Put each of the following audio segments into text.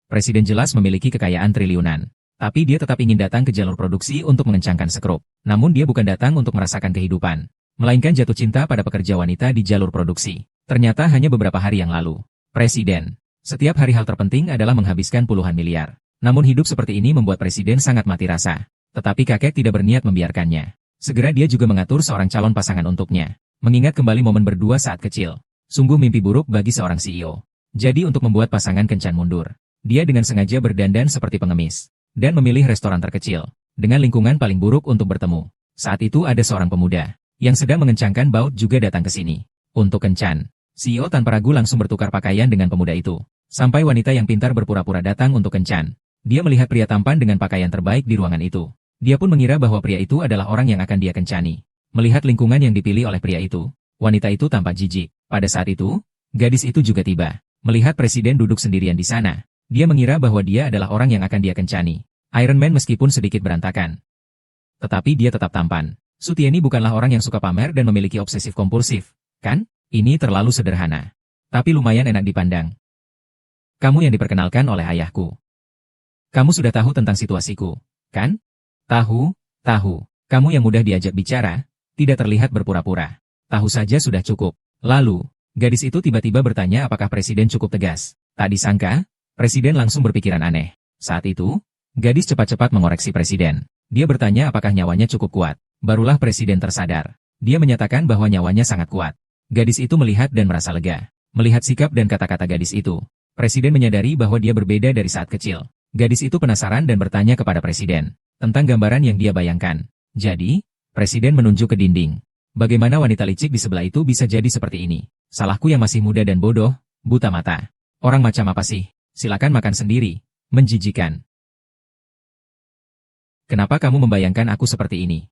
Presiden jelas memiliki kekayaan triliunan. Tapi dia tetap ingin datang ke jalur produksi untuk mengencangkan sekrup. Namun dia bukan datang untuk merasakan kehidupan, melainkan jatuh cinta pada pekerja wanita di jalur produksi. Ternyata hanya beberapa hari yang lalu. Presiden. Setiap hari hal terpenting adalah menghabiskan puluhan miliar. Namun hidup seperti ini membuat Presiden sangat mati rasa. Tetapi kakek tidak berniat membiarkannya. Segera dia juga mengatur seorang calon pasangan untuknya. Mengingat kembali momen berdua saat kecil. Sungguh mimpi buruk bagi seorang CEO. Jadi untuk membuat pasangan kencan mundur, dia dengan sengaja berdandan seperti pengemis. Dan memilih restoran terkecil, dengan lingkungan paling buruk untuk bertemu. Saat itu ada seorang pemuda, yang sedang mengencangkan baut juga datang ke sini. Untuk kencan, CEO tanpa ragu langsung bertukar pakaian dengan pemuda itu. Sampai wanita yang pintar berpura-pura datang untuk kencan. Dia melihat pria tampan dengan pakaian terbaik di ruangan itu. Dia pun mengira bahwa pria itu adalah orang yang akan dia kencani. Melihat lingkungan yang dipilih oleh pria itu, wanita itu tampak jijik. Pada saat itu, gadis itu juga tiba. Melihat Presiden duduk sendirian di sana, dia mengira bahwa dia adalah orang yang akan dia kencani. Iron Man meskipun sedikit berantakan, tetapi dia tetap tampan. Sutieni bukanlah orang yang suka pamer dan memiliki obsesif kompulsif, kan? Ini terlalu sederhana. Tapi lumayan enak dipandang. Kamu yang diperkenalkan oleh ayahku. Kamu sudah tahu tentang situasiku, kan? Tahu. Kamu yang mudah diajak bicara, tidak terlihat berpura-pura. Tahu saja sudah cukup. Lalu, gadis itu tiba-tiba bertanya apakah Presiden cukup tegas. Tak disangka, Presiden langsung berpikiran aneh. Saat itu, gadis cepat-cepat mengoreksi Presiden. Dia bertanya apakah nyawanya cukup kuat. Barulah Presiden tersadar. Dia menyatakan bahwa nyawanya sangat kuat. Gadis itu melihat dan merasa lega. Melihat sikap dan kata-kata gadis itu, Presiden menyadari bahwa dia berbeda dari saat kecil. Gadis itu penasaran dan bertanya kepada Presiden tentang gambaran yang dia bayangkan. Jadi, Presiden menunjuk ke dinding. Bagaimana wanita licik di sebelah itu bisa jadi seperti ini? Salahku yang masih muda dan bodoh, buta mata. Orang macam apa sih? Silakan makan sendiri. Menjijikan. Kenapa kamu membayangkan aku seperti ini?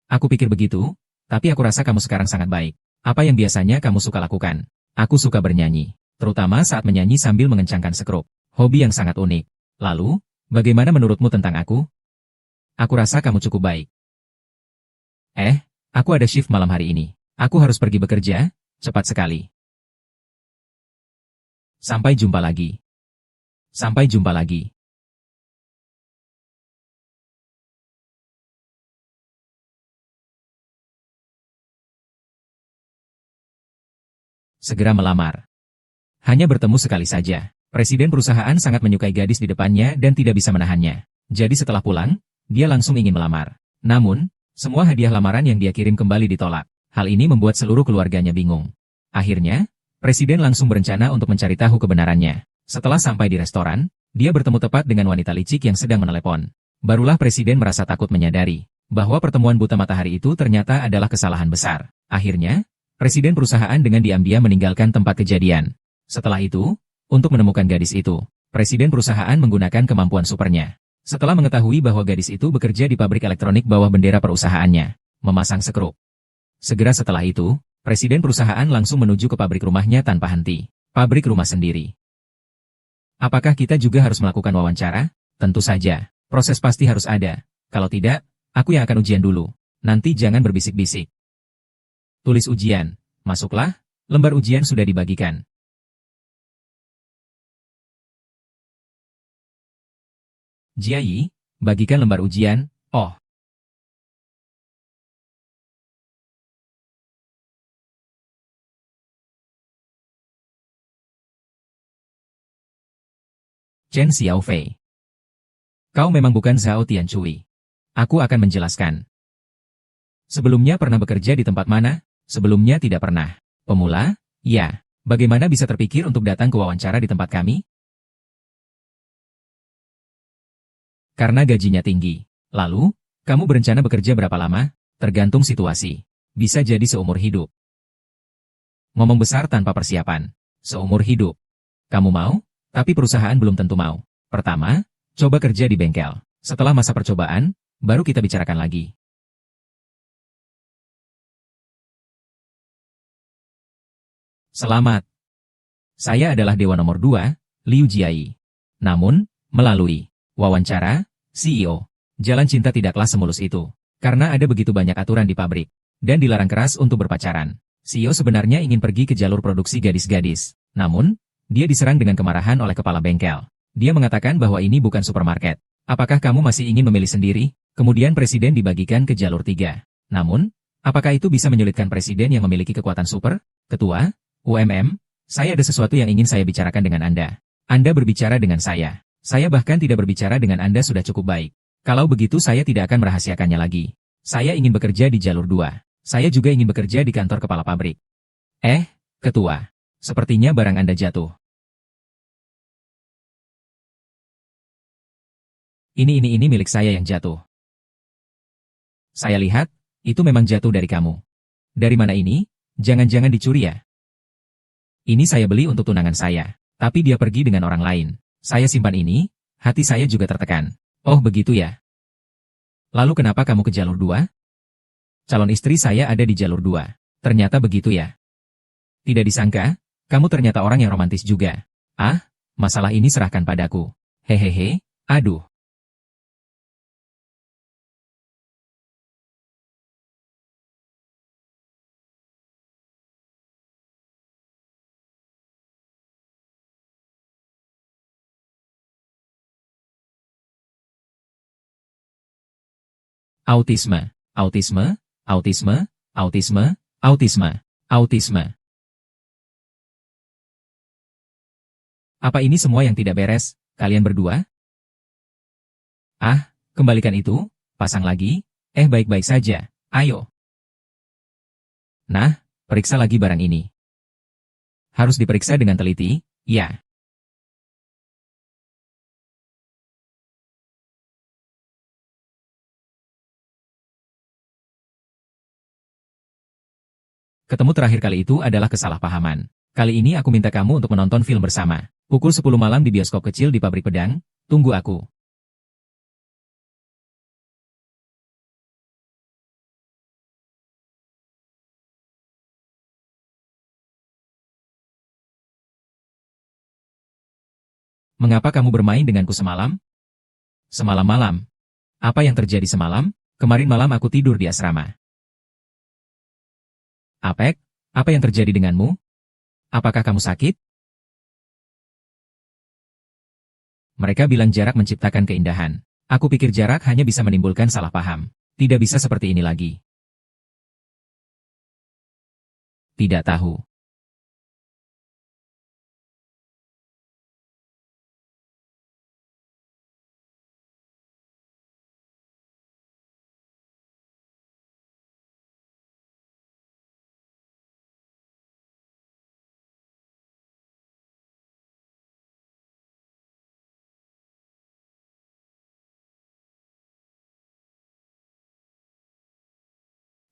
Aku pikir begitu, tapi aku rasa kamu sekarang sangat baik. Apa yang biasanya kamu suka lakukan? Aku suka bernyanyi, terutama saat menyanyi sambil mengencangkan sekrup. Hobi yang sangat unik. Lalu, bagaimana menurutmu tentang aku? Aku rasa kamu cukup baik. Aku ada shift malam hari ini. Aku harus pergi bekerja, cepat sekali. Sampai jumpa lagi. Segera melamar. Hanya bertemu sekali saja. Presiden perusahaan sangat menyukai gadis di depannya dan tidak bisa menahannya. Jadi setelah pulang, dia langsung ingin melamar. Namun, semua hadiah lamaran yang dia kirim kembali ditolak. Hal ini membuat seluruh keluarganya bingung. Akhirnya, Presiden langsung berencana untuk mencari tahu kebenarannya. Setelah sampai di restoran, dia bertemu tepat dengan wanita licik yang sedang menelepon. Barulah Presiden merasa takut menyadari bahwa pertemuan buta matahari itu ternyata adalah kesalahan besar. Akhirnya, Presiden perusahaan dengan diam-diam meninggalkan tempat kejadian. Setelah itu, untuk menemukan gadis itu, Presiden perusahaan menggunakan kemampuan supernya. Setelah mengetahui bahwa gadis itu bekerja di pabrik elektronik bawah bendera perusahaannya, memasang sekrup. Segera setelah itu, Presiden perusahaan langsung menuju ke pabrik rumahnya tanpa henti. Pabrik rumah sendiri. Apakah kita juga harus melakukan wawancara? Tentu saja. Proses pasti harus ada. Kalau tidak, aku yang akan ujian dulu. Nanti jangan berbisik-bisik. Tulis ujian. Masuklah, lembar ujian sudah dibagikan. Jiayi, bagikan lembar ujian. Oh. Chen Xiaofei. Kau memang bukan Zhao Tianchui. Aku akan menjelaskan. Sebelumnya pernah bekerja di tempat mana? Sebelumnya tidak pernah. Pemula? Ya. Bagaimana bisa terpikir untuk datang ke wawancara di tempat kami? Karena gajinya tinggi. Lalu, kamu berencana bekerja berapa lama? Tergantung situasi. Bisa jadi seumur hidup. Ngomong besar tanpa persiapan. Seumur hidup. Kamu mau? Tapi perusahaan belum tentu mau. Pertama, coba kerja di bengkel. Setelah masa percobaan, baru kita bicarakan lagi. Selamat. Saya adalah dewa nomor 2, Liu Jiayi. Namun, melalui wawancara, CEO, jalan cinta tidaklah semulus itu. Karena ada begitu banyak aturan di pabrik, dan dilarang keras untuk berpacaran. CEO sebenarnya ingin pergi ke jalur produksi gadis-gadis. Namun, Dia diserang dengan kemarahan oleh kepala bengkel. Dia mengatakan bahwa ini bukan supermarket. Apakah kamu masih ingin memilih sendiri? Kemudian presiden dibagikan ke jalur 3. Namun, apakah itu bisa menyulitkan presiden yang memiliki kekuatan super? Ketua, UMM, saya ada sesuatu yang ingin saya bicarakan dengan Anda. Anda berbicara dengan saya. Saya bahkan tidak berbicara dengan Anda sudah cukup baik. Kalau begitu saya tidak akan merahasiakannya lagi. Saya ingin bekerja di jalur 2. Saya juga ingin bekerja di kantor kepala pabrik. Ketua. Sepertinya barang Anda jatuh. Ini milik saya yang jatuh. Saya lihat, itu memang jatuh dari kamu. Dari mana ini? Jangan-jangan dicuri ya? Ini saya beli untuk tunangan saya. Tapi dia pergi dengan orang lain. Saya simpan ini, hati saya juga tertekan. Oh begitu ya? Lalu kenapa kamu ke jalur 2? Calon istri saya ada di jalur 2. Ternyata begitu ya? Tidak disangka, kamu ternyata orang yang romantis juga. Masalah ini serahkan padaku. Hehehe, aduh. Autisme, autisme, autisme, autisme, autisme, autisme. Apa ini semua yang tidak beres, kalian berdua? Kembalikan itu, pasang lagi, baik-baik saja, ayo. Nah, periksa lagi barang ini. Harus diperiksa dengan teliti, ya. Ketemu terakhir kali itu adalah kesalahpahaman. Kali ini aku minta kamu untuk menonton film bersama. Pukul 10 malam di bioskop kecil di pabrik pedang, tunggu aku. Mengapa kamu bermain denganku semalam? Semalam malam. Apa yang terjadi semalam? Kemarin malam aku tidur di asrama. Apek, apa yang terjadi denganmu? Apakah kamu sakit? Mereka bilang jarak menciptakan keindahan. Aku pikir jarak hanya bisa menimbulkan salah paham. Tidak bisa seperti ini lagi. Tidak tahu.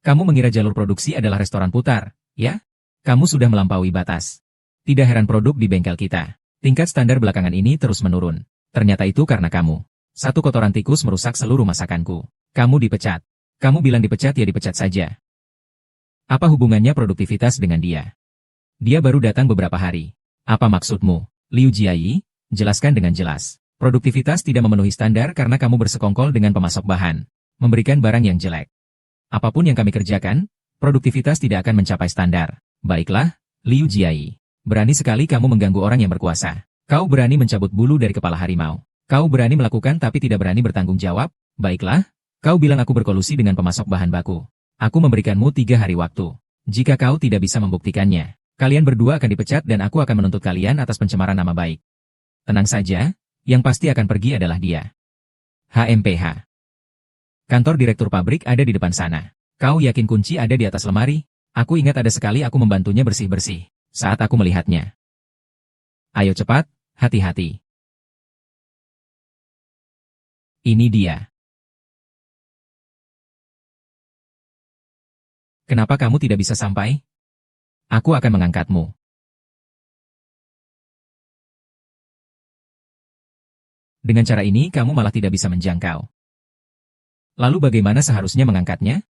Kamu mengira jalur produksi adalah restoran putar, ya? Kamu sudah melampaui batas. Tidak heran produk di bengkel kita. Tingkat standar belakangan ini terus menurun. Ternyata itu karena kamu. Satu kotoran tikus merusak seluruh masakanku. Kamu dipecat. Kamu bilang dipecat ya dipecat saja. Apa hubungannya produktivitas dengan dia? Dia baru datang beberapa hari. Apa maksudmu? Liu Jiayi, jelaskan dengan jelas. Produktivitas tidak memenuhi standar karena kamu bersekongkol dengan pemasok bahan. Memberikan barang yang jelek. Apapun yang kami kerjakan, produktivitas tidak akan mencapai standar. Baiklah, Liu Jiayi. Berani sekali kamu mengganggu orang yang berkuasa. Kau berani mencabut bulu dari kepala harimau. Kau berani melakukan tapi tidak berani bertanggung jawab. Baiklah, kau bilang aku berkolusi dengan pemasok bahan baku. Aku memberikanmu 3 hari waktu. Jika kau tidak bisa membuktikannya, kalian berdua akan dipecat dan aku akan menuntut kalian atas pencemaran nama baik. Tenang saja, yang pasti akan pergi adalah dia. HMPH. Kantor direktur pabrik ada di depan sana. Kau yakin kunci ada di atas lemari? Aku ingat ada sekali aku membantunya bersih-bersih saat aku melihatnya. Ayo cepat, hati-hati. Ini dia. Kenapa kamu tidak bisa sampai? Aku akan mengangkatmu. Dengan cara ini kamu malah tidak bisa menjangkau. Lalu bagaimana seharusnya mengangkatnya?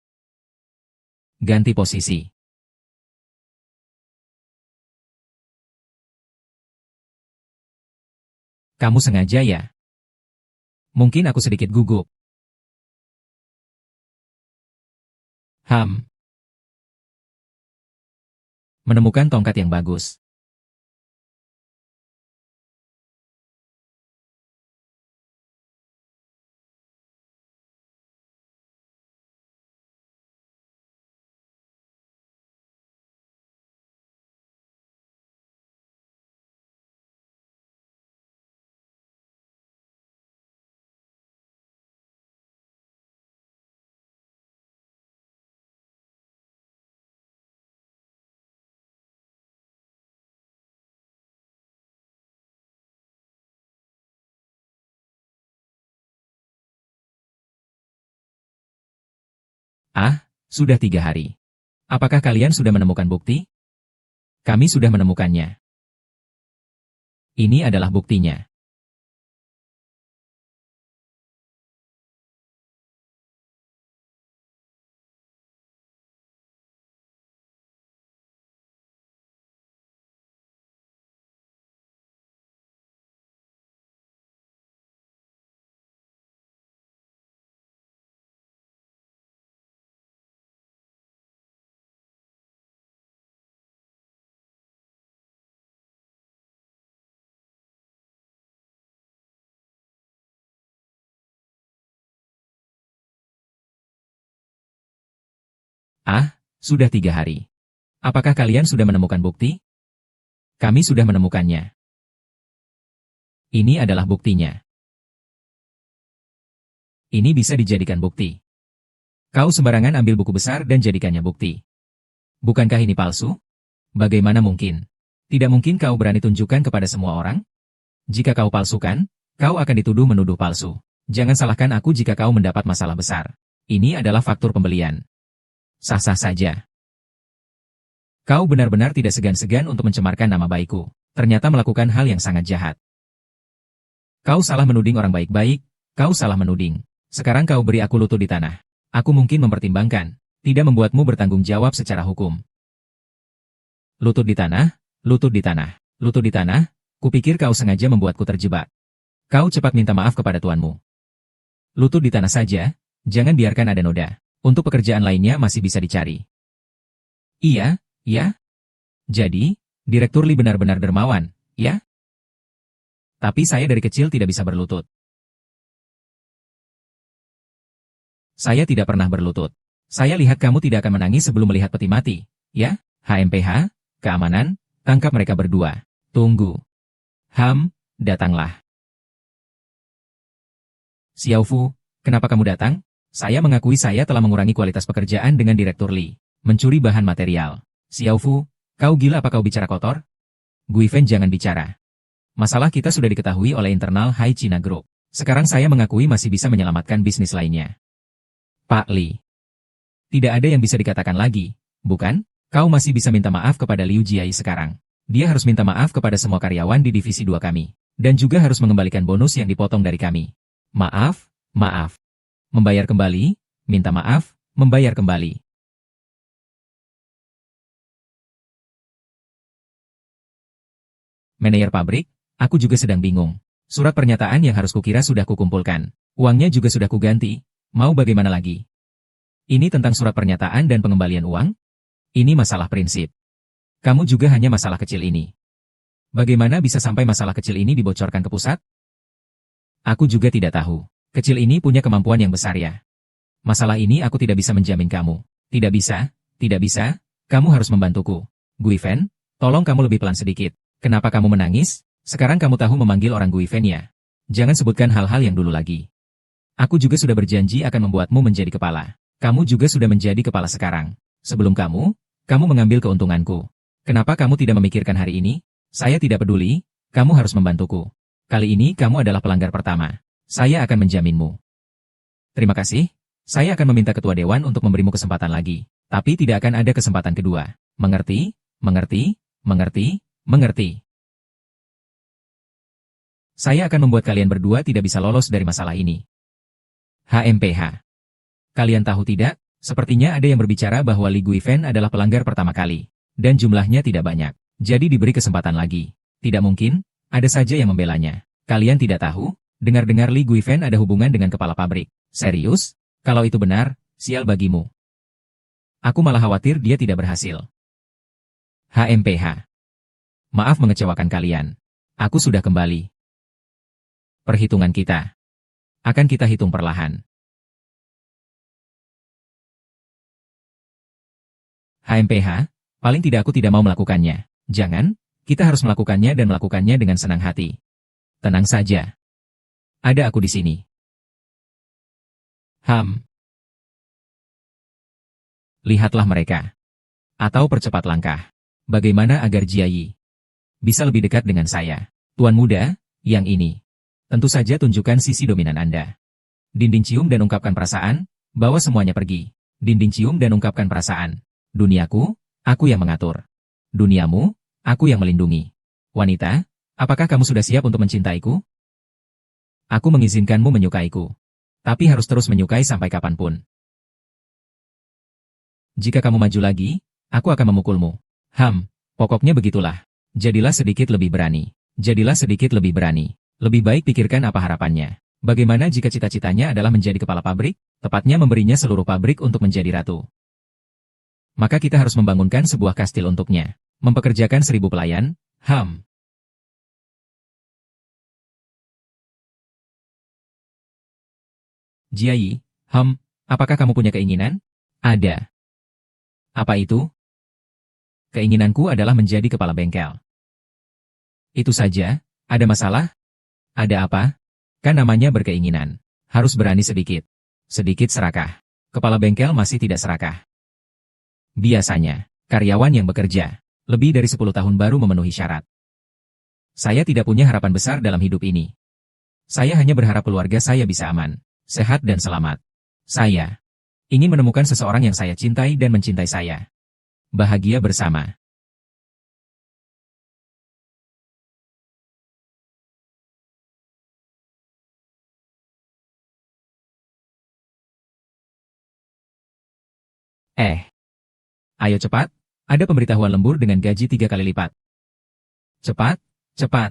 Ganti posisi. Kamu sengaja ya? Mungkin aku sedikit gugup. Menemukan tongkat yang bagus. Ah, sudah 3 hari. Apakah kalian sudah menemukan bukti? Kami sudah menemukannya. Ini adalah buktinya. Ah, sudah 3 hari. Apakah kalian sudah menemukan bukti? Kami sudah menemukannya. Ini adalah buktinya. Ini bisa dijadikan bukti. Kau sembarangan ambil buku besar dan jadikannya bukti. Bukankah ini palsu? Bagaimana mungkin? Tidak mungkin kau berani tunjukkan kepada semua orang? Jika kau palsukan, kau akan dituduh menuduh palsu. Jangan salahkan aku jika kau mendapat masalah besar. Ini adalah faktur pembelian. Sah-sah saja. Kau benar-benar tidak segan-segan untuk mencemarkan nama baikku. Ternyata melakukan hal yang sangat jahat. Kau salah menuding orang baik-baik, kau salah menuding. Sekarang kau beri aku lutut di tanah. Aku mungkin mempertimbangkan, tidak membuatmu bertanggung jawab secara hukum. Lutut di tanah, lutut di tanah, lutut di tanah, kupikir kau sengaja membuatku terjebak. Kau cepat minta maaf kepada tuanmu. Lutut di tanah saja, jangan biarkan ada noda. Untuk pekerjaan lainnya masih bisa dicari. Iya, ya. Jadi, Direktur Lee benar-benar dermawan, ya? Tapi saya dari kecil tidak bisa berlutut. Saya tidak pernah berlutut. Saya lihat kamu tidak akan menangis sebelum melihat peti mati, ya? HMPH, keamanan, tangkap mereka berdua. Tunggu. Datanglah. Xiaofu, kenapa kamu datang? Saya mengakui saya telah mengurangi kualitas pekerjaan dengan Direktur Lee. Mencuri bahan material. Xiaofu, kau gila apa kau bicara kotor? Guifen jangan bicara. Masalah kita sudah diketahui oleh internal Hai China Group. Sekarang saya mengakui masih bisa menyelamatkan bisnis lainnya. Pak Lee. Tidak ada yang bisa dikatakan lagi, bukan? Kau masih bisa minta maaf kepada Liu Jiai sekarang. Dia harus minta maaf kepada semua karyawan di divisi 2 kami. Dan juga harus mengembalikan bonus yang dipotong dari kami. Maaf, maaf. Membayar kembali, minta maaf, membayar kembali. Manajer pabrik, aku juga sedang bingung. Surat pernyataan yang harus kukira sudah kukumpulkan. Uangnya juga sudah kuganti. Mau bagaimana lagi? Ini tentang surat pernyataan dan pengembalian uang? Ini masalah prinsip. Kamu juga hanya masalah kecil ini. Bagaimana bisa sampai masalah kecil ini dibocorkan ke pusat? Aku juga tidak tahu. Kecil ini punya kemampuan yang besar ya. Masalah ini aku tidak bisa menjamin kamu. Tidak bisa, kamu harus membantuku. Guifen, tolong kamu lebih pelan sedikit. Kenapa kamu menangis? Sekarang kamu tahu memanggil orang Guifen ya? Jangan sebutkan hal-hal yang dulu lagi. Aku juga sudah berjanji akan membuatmu menjadi kepala. Kamu juga sudah menjadi kepala sekarang. Sebelum kamu mengambil keuntunganku. Kenapa kamu tidak memikirkan hari ini? Saya tidak peduli, kamu harus membantuku. Kali ini kamu adalah pelanggar pertama. Saya akan menjaminmu. Terima kasih. Saya akan meminta ketua dewan untuk memberimu kesempatan lagi. Tapi tidak akan ada kesempatan kedua. Mengerti? Mengerti? Mengerti? Mengerti. Saya akan membuat kalian berdua tidak bisa lolos dari masalah ini. HMPH. Kalian tahu tidak? Sepertinya ada yang berbicara bahwa Li Guifen adalah pelanggar pertama kali. Dan jumlahnya tidak banyak. Jadi diberi kesempatan lagi. Tidak mungkin, ada saja yang membelanya. Kalian tidak tahu? Dengar-dengar Li Guifen ada hubungan dengan kepala pabrik. Serius? Kalau itu benar, sial bagimu. Aku malah khawatir dia tidak berhasil. HMPH. Maaf mengecewakan kalian. Aku sudah kembali. Perhitungan kita. Akan kita hitung perlahan. HMPH, paling tidak aku tidak mau melakukannya. Jangan, kita harus melakukannya dan melakukannya dengan senang hati. Tenang saja. Ada aku di sini. Lihatlah mereka. Atau percepat langkah. Bagaimana agar Jiayi bisa lebih dekat dengan saya? Tuan muda, yang ini. Tentu saja tunjukkan sisi dominan Anda. Dinding cium dan ungkapkan perasaan, bawa semuanya pergi. Dinding cium dan ungkapkan perasaan. Duniaku, aku yang mengatur. Duniamu, aku yang melindungi. Wanita, apakah kamu sudah siap untuk mencintaiku? Aku mengizinkanmu menyukaiku. Tapi harus terus menyukai sampai kapanpun. Jika kamu maju lagi, aku akan memukulmu. Pokoknya begitulah. Jadilah sedikit lebih berani. Jadilah sedikit lebih berani. Lebih baik pikirkan apa harapannya. Bagaimana jika cita-citanya adalah menjadi kepala pabrik, tepatnya memberinya seluruh pabrik untuk menjadi ratu. Maka kita harus membangunkan sebuah kastil untuknya. Mempekerjakan 1000 pelayan, Jiayi, apakah kamu punya keinginan? Ada. Apa itu? Keinginanku adalah menjadi kepala bengkel. Itu saja, ada masalah? Ada apa? Kan namanya berkeinginan. Harus berani sedikit. Sedikit serakah. Kepala bengkel masih tidak serakah. Biasanya, karyawan yang bekerja lebih dari 10 tahun baru memenuhi syarat. Saya tidak punya harapan besar dalam hidup ini. Saya hanya berharap keluarga saya bisa aman, sehat dan selamat. Saya ingin menemukan seseorang yang saya cintai dan mencintai saya. Bahagia bersama. Ayo cepat, ada pemberitahuan lembur dengan gaji 3 kali lipat. Cepat, cepat.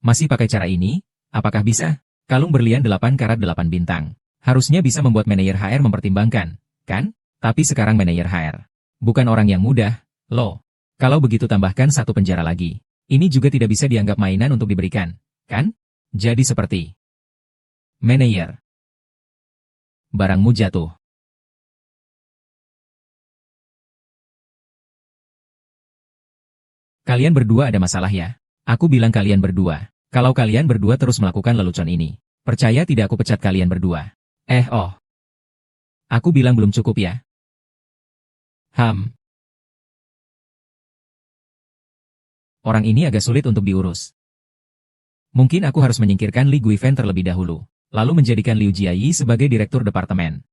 Masih pakai cara ini? Apakah bisa? Kalung berlian 8 karat 8 bintang. Harusnya bisa membuat manajer HR mempertimbangkan, kan? Tapi sekarang manajer HR bukan orang yang mudah, loh. Kalau begitu tambahkan 1 penjara lagi. Ini juga tidak bisa dianggap mainan untuk diberikan, kan? Jadi seperti manajer. Barangmu jatuh. Kalian berdua ada masalah ya? Aku bilang kalian berdua. Kalau kalian berdua terus melakukan lelucon ini, percaya tidak aku pecat kalian berdua. Aku bilang belum cukup ya? Orang ini agak sulit untuk diurus. Mungkin aku harus menyingkirkan Li Guifen terlebih dahulu, lalu menjadikan Liu Jiayi sebagai direktur departemen.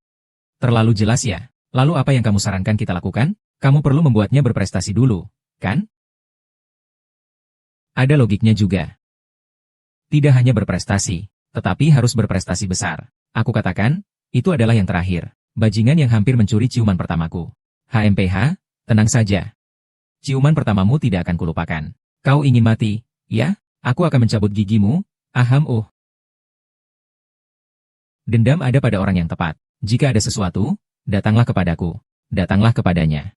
Terlalu jelas ya? Lalu apa yang kamu sarankan kita lakukan? Kamu perlu membuatnya berprestasi dulu, kan? Ada logiknya juga. Tidak hanya berprestasi, tetapi harus berprestasi besar. Aku katakan, itu adalah yang terakhir. Bajingan yang hampir mencuri ciuman pertamaku. HMPH, tenang saja. Ciuman pertamamu tidak akan kulupakan. Kau ingin mati, ya? Aku akan mencabut gigimu. Dendam ada pada orang yang tepat. Jika ada sesuatu, datanglah kepadaku. Datanglah kepadanya.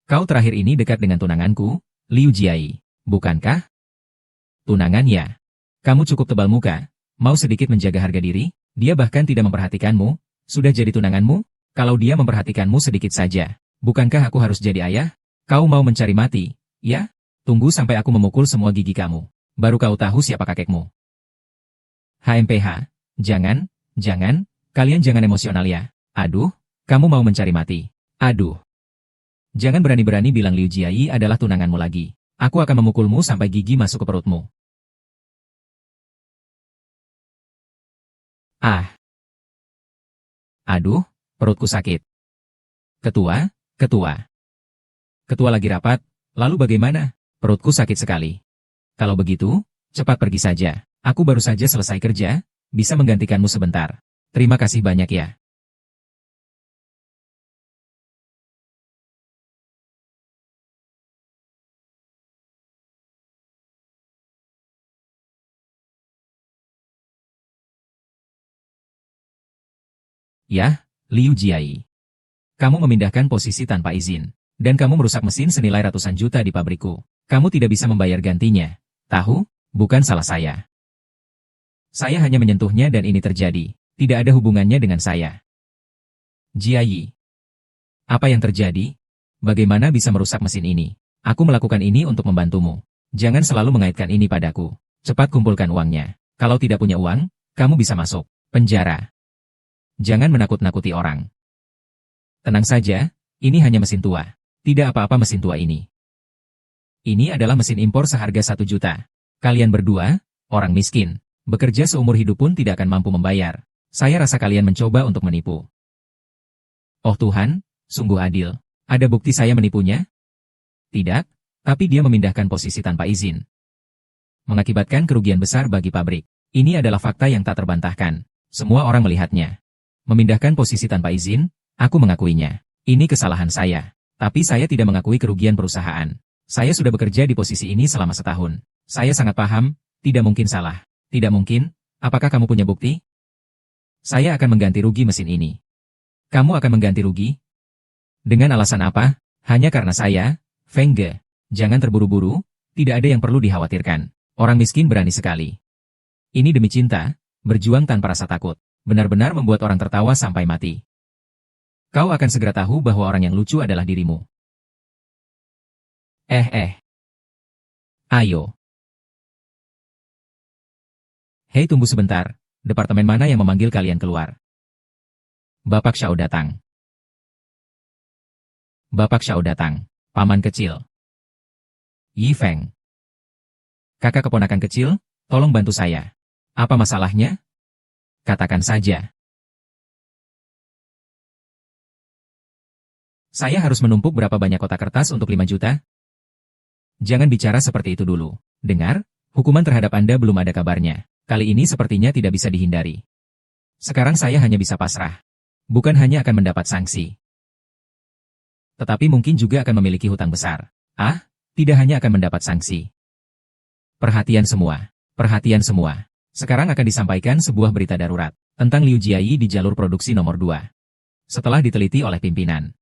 Kau terakhir ini dekat dengan tunanganku, Liu Jiayi, bukankah? Tunangan ya. Kamu cukup tebal muka, mau sedikit menjaga harga diri, dia bahkan tidak memperhatikanmu, sudah jadi tunanganmu? Kalau dia memperhatikanmu sedikit saja, bukankah aku harus jadi ayah? Kau mau mencari mati, ya? Tunggu sampai aku memukul semua gigi kamu, baru kau tahu siapa kakekmu. HMPH, jangan, kalian jangan emosional ya. Aduh, kamu mau mencari mati. Aduh. Jangan berani-berani bilang Liu Jiayi adalah tunanganmu lagi. Aku akan memukulmu sampai gigi masuk ke perutmu. Aduh, perutku sakit. Ketua. Ketua lagi rapat, lalu bagaimana? Perutku sakit sekali. Kalau begitu, cepat pergi saja. Aku baru saja selesai kerja, bisa menggantikanmu sebentar. Terima kasih banyak ya. Yah, Liu Jiayi. Kamu memindahkan posisi tanpa izin. Dan kamu merusak mesin senilai ratusan juta di pabrikku. Kamu tidak bisa membayar gantinya. Tahu? Bukan salah saya. Saya hanya menyentuhnya dan ini terjadi. Tidak ada hubungannya dengan saya. Jiayi. Apa yang terjadi? Bagaimana bisa merusak mesin ini? Aku melakukan ini untuk membantumu. Jangan selalu mengaitkan ini padaku. Cepat kumpulkan uangnya. Kalau tidak punya uang, kamu bisa masuk penjara. Jangan menakut-nakuti orang. Tenang saja, ini hanya mesin tua. Tidak apa-apa mesin tua ini. Ini adalah mesin impor seharga 1 juta. Kalian berdua, orang miskin, bekerja seumur hidup pun tidak akan mampu membayar. Saya rasa kalian mencoba untuk menipu. Oh Tuhan, sungguh adil. Ada bukti saya menipunya? Tidak, tapi dia memindahkan posisi tanpa izin. Mengakibatkan kerugian besar bagi pabrik. Ini adalah fakta yang tak terbantahkan. Semua orang melihatnya. Memindahkan posisi tanpa izin, aku mengakuinya. Ini kesalahan saya. Tapi saya tidak mengakui kerugian perusahaan. Saya sudah bekerja di posisi ini selama setahun. Saya sangat paham, tidak mungkin salah. Tidak mungkin, apakah kamu punya bukti? Saya akan mengganti rugi mesin ini. Kamu akan mengganti rugi? Dengan alasan apa? Hanya karena saya, Feng Ge. Jangan terburu-buru, tidak ada yang perlu dikhawatirkan. Orang miskin berani sekali. Ini demi cinta, berjuang tanpa rasa takut. Benar-benar membuat orang tertawa sampai mati. Kau akan segera tahu bahwa orang yang lucu adalah dirimu. Ayo. Hei, tunggu sebentar. Departemen mana yang memanggil kalian keluar? Bapak Xiao datang. Bapak Xiao datang. Paman kecil. Yi Feng. Kakak keponakan kecil, tolong bantu saya. Apa masalahnya? Katakan saja. Saya harus menumpuk berapa banyak kotak kertas untuk 5 juta? Jangan bicara seperti itu dulu. Dengar, hukuman terhadap Anda belum ada kabarnya. Kali ini sepertinya tidak bisa dihindari. Sekarang saya hanya bisa pasrah. Bukan hanya akan mendapat sanksi, tetapi mungkin juga akan memiliki hutang besar. Tidak hanya akan mendapat sanksi. Perhatian semua. Perhatian semua. Sekarang akan disampaikan sebuah berita darurat tentang Liu Jiayi di jalur produksi nomor 2. Setelah diteliti oleh pimpinan,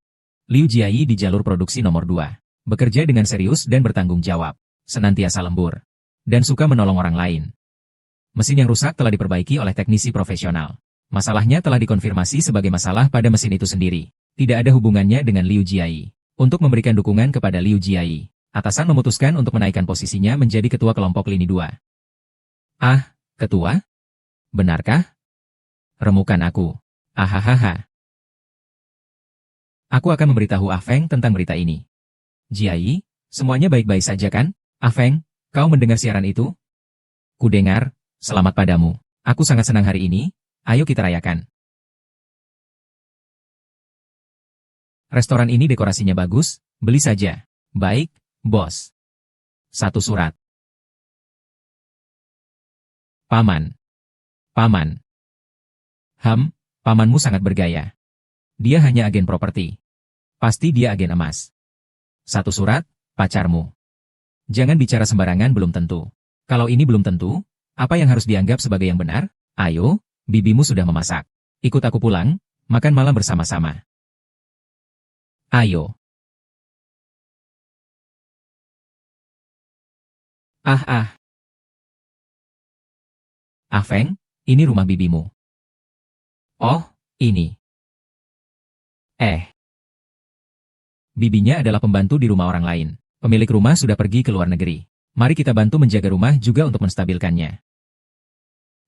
Liu Jiayi di jalur produksi nomor 2 bekerja dengan serius dan bertanggung jawab, senantiasa lembur, dan suka menolong orang lain. Mesin yang rusak telah diperbaiki oleh teknisi profesional. Masalahnya telah dikonfirmasi sebagai masalah pada mesin itu sendiri. Tidak ada hubungannya dengan Liu Jiayi. Untuk memberikan dukungan kepada Liu Jiayi, atasan memutuskan untuk menaikkan posisinya menjadi ketua kelompok lini 2. Ketua? Benarkah? Remukan aku. Ahahaha. Aku akan memberitahu Ah Feng tentang berita ini. Jiayi, semuanya baik-baik saja kan? Ah Feng, kau mendengar siaran itu? Ku dengar, selamat padamu. Aku sangat senang hari ini. Ayo kita rayakan. Restoran ini dekorasinya bagus, beli saja. Baik, bos. 1 surat. Paman. Pamanmu sangat bergaya. Dia hanya agen properti. Pasti dia agen emas. 1 surat, pacarmu. Jangan bicara sembarangan, belum tentu. Kalau ini belum tentu, apa yang harus dianggap sebagai yang benar? Ayo. Bibimu sudah memasak. Ikut aku pulang, makan malam bersama-sama. Ayo. Ah Feng, ini rumah bibimu. Oh, ini. Bibinya adalah pembantu di rumah orang lain. Pemilik rumah sudah pergi ke luar negeri. Mari kita bantu menjaga rumah juga untuk menstabilkannya.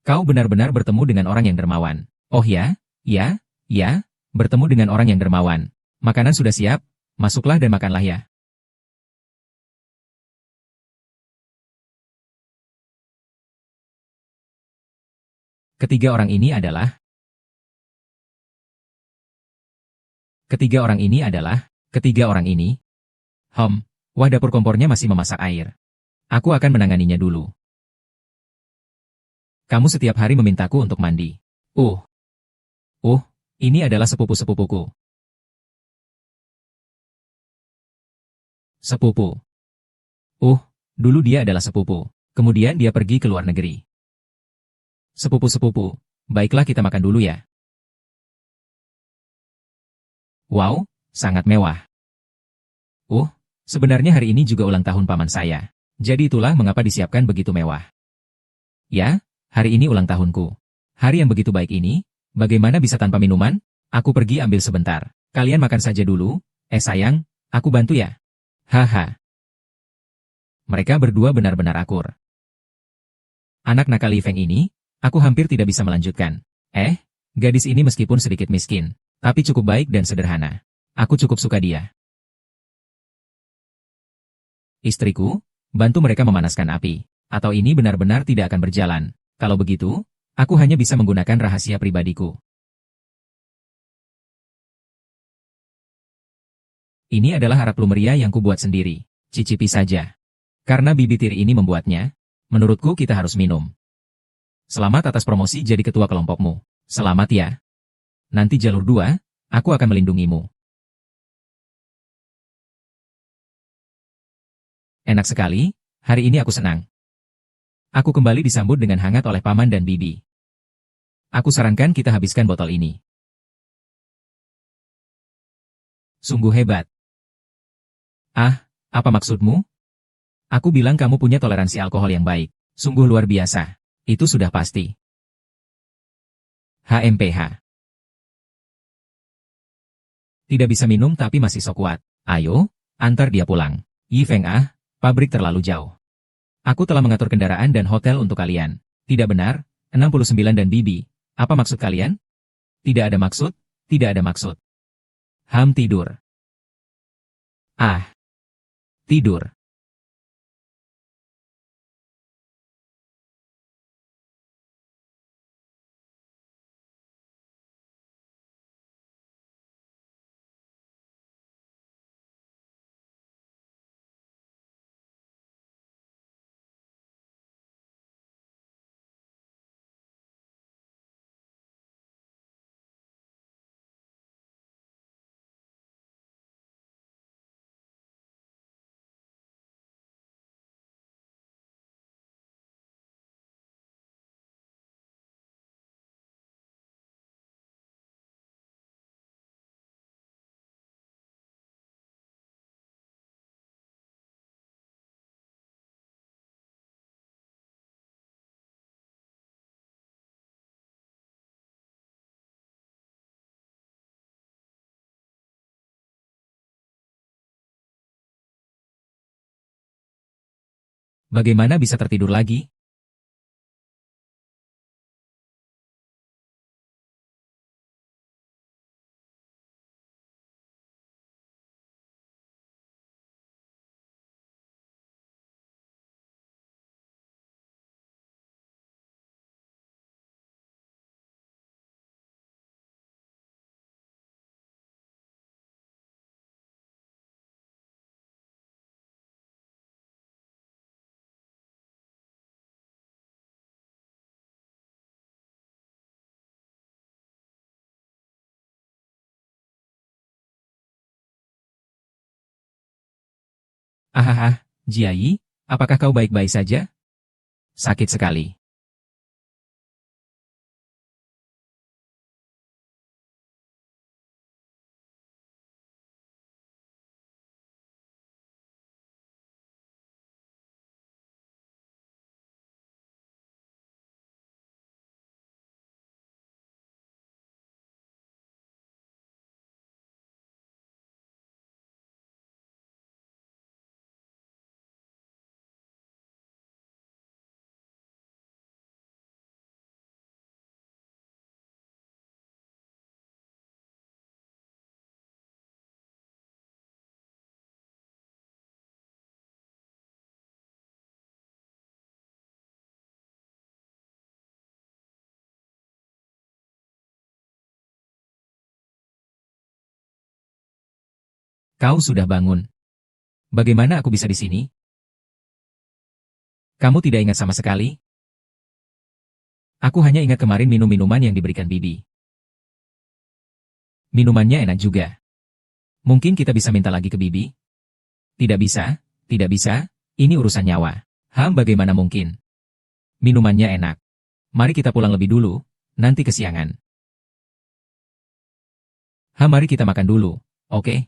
Kau benar-benar bertemu dengan orang yang dermawan. Oh ya, bertemu dengan orang yang dermawan. Makanan sudah siap, masuklah dan makanlah ya. Ketiga orang ini adalah... Wah, dapur kompornya masih memasak air. Aku akan menanganinya dulu. Kamu setiap hari memintaku untuk mandi. Ini adalah sepupu-sepupuku. Sepupu. Dulu dia adalah sepupu. Kemudian dia pergi ke luar negeri. Sepupu-sepupu, baiklah kita makan dulu ya. Wow, sangat mewah. Sebenarnya hari ini juga ulang tahun paman saya. Jadi itulah mengapa disiapkan begitu mewah. Ya, hari ini ulang tahunku. Hari yang begitu baik ini, bagaimana bisa tanpa minuman? Aku pergi ambil sebentar. Kalian makan saja dulu. Sayang, aku bantu ya. Haha. Mereka berdua benar-benar akur. Anak nakal Li Feng ini, aku hampir tidak bisa melanjutkan. Gadis ini meskipun sedikit miskin, tapi cukup baik dan sederhana. Aku cukup suka dia. Istriku, bantu mereka memanaskan api. Atau ini benar-benar tidak akan berjalan. Kalau begitu, Aku hanya bisa menggunakan rahasia pribadiku. Ini adalah arak plumeria yang kubuat sendiri. Cicipi saja. Karena bibi tiri ini membuatnya, menurutku kita harus minum. Selamat atas promosi jadi ketua kelompokmu. Selamat ya. Nanti jalur 2, aku akan melindungimu. Enak sekali, hari ini aku senang. Aku kembali disambut dengan hangat oleh paman dan bibi. Aku sarankan kita habiskan botol ini. Sungguh hebat. Ah, apa maksudmu? Aku bilang kamu punya toleransi alkohol yang baik. Sungguh luar biasa. Itu sudah pasti. HMPH. Tidak bisa minum tapi masih sok kuat. Ayo, antar dia pulang. Yi Feng ah. Pabrik terlalu jauh. Aku telah mengatur kendaraan dan hotel untuk kalian. Tidak benar, 69 dan Bibi. Apa maksud kalian? Tidak ada maksud, tidak ada maksud. Tidur. Ah. Tidur. Bagaimana bisa tertidur lagi? Ahaha, Jiayi, apakah kau baik-baik saja? Sakit sekali. Kau sudah bangun. Bagaimana aku bisa di sini? Kamu tidak ingat sama sekali? Aku hanya ingat kemarin minum minuman yang diberikan Bibi. Minumannya enak juga. Mungkin kita bisa minta lagi ke Bibi? Tidak bisa, tidak bisa, ini urusan nyawa. Bagaimana mungkin? Minumannya enak. Mari kita pulang lebih dulu, nanti kesiangan. Mari kita makan dulu, oke?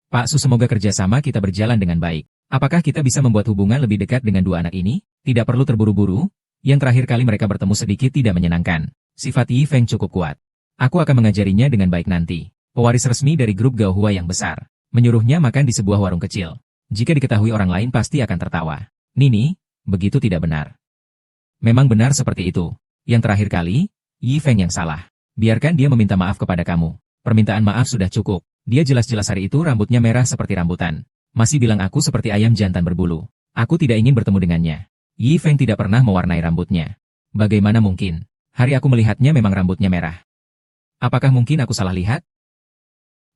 Pak Su, semoga kerjasama kita berjalan dengan baik. Apakah kita bisa membuat hubungan lebih dekat dengan dua anak ini? Tidak perlu terburu-buru, yang terakhir kali mereka bertemu sedikit tidak menyenangkan. Sifat Yi Feng cukup kuat. Aku akan mengajarinya dengan baik nanti. Pewaris resmi dari grup Gaohua yang besar. Menyuruhnya makan di sebuah warung kecil. Jika diketahui orang lain pasti akan tertawa. Nini, begitu tidak benar. Memang benar seperti itu. Yang terakhir kali, Yi Feng yang salah. Biarkan dia meminta maaf kepada kamu. Permintaan maaf sudah cukup. Dia jelas-jelas hari itu rambutnya merah seperti rambutan. Masih bilang aku seperti ayam jantan berbulu. Aku tidak ingin bertemu dengannya. Yi Feng tidak pernah mewarnai rambutnya. Bagaimana mungkin? Hari aku melihatnya memang rambutnya merah. Apakah mungkin aku salah lihat?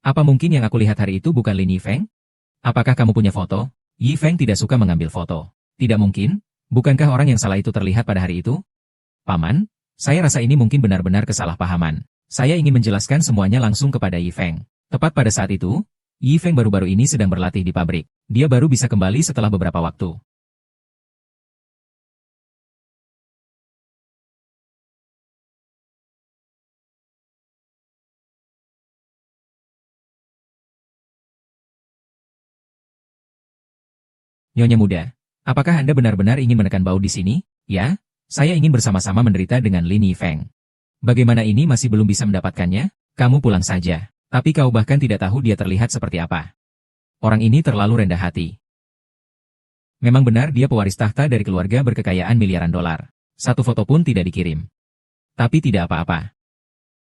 Apa mungkin yang aku lihat hari itu bukan Lin Yifeng? Apakah kamu punya foto? Yi Feng tidak suka mengambil foto. Tidak mungkin. Bukankah orang yang salah itu terlihat pada hari itu? Paman, saya rasa ini mungkin benar-benar kesalahpahaman. Saya ingin menjelaskan semuanya langsung kepada Yi Feng. Tepat pada saat itu, Yi Feng baru-baru ini sedang berlatih di pabrik. Dia baru bisa kembali setelah beberapa waktu. Nyonya muda, apakah Anda benar-benar ingin menekan bau di sini? Ya, saya ingin bersama-sama menderita dengan Lin Yifeng. Bagaimana ini masih belum bisa mendapatkannya? Kamu pulang saja. Tapi kau bahkan tidak tahu dia terlihat seperti apa. Orang ini terlalu rendah hati. Memang benar dia pewaris tahta dari keluarga berkekayaan miliaran dolar. Satu foto pun tidak dikirim. Tapi tidak apa-apa.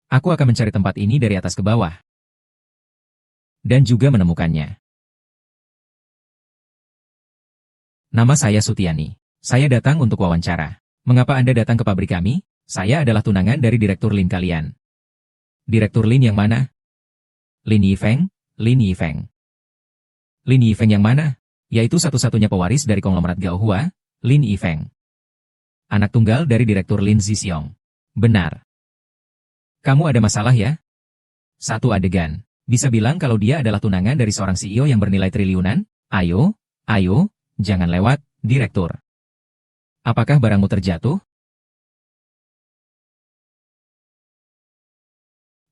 Aku akan mencari tempat ini dari atas ke bawah. Dan juga menemukannya. Nama saya Sutiani. Saya datang untuk wawancara. Mengapa Anda datang ke pabrik kami? Saya adalah tunangan dari Direktur Lin kalian. Direktur Lin yang mana? Lin Yifeng? Lin Yifeng. Lin Yifeng yang mana? Yaitu satu-satunya pewaris dari konglomerat Gaohua, Lin Yifeng. Anak tunggal dari Direktur Lin Zixiong. Benar. Kamu ada masalah ya? Satu adegan. Bisa bilang kalau dia adalah tunangan dari seorang CEO yang bernilai triliunan? Ayo, ayo. Jangan lewat, Direktur. Apakah barangmu terjatuh?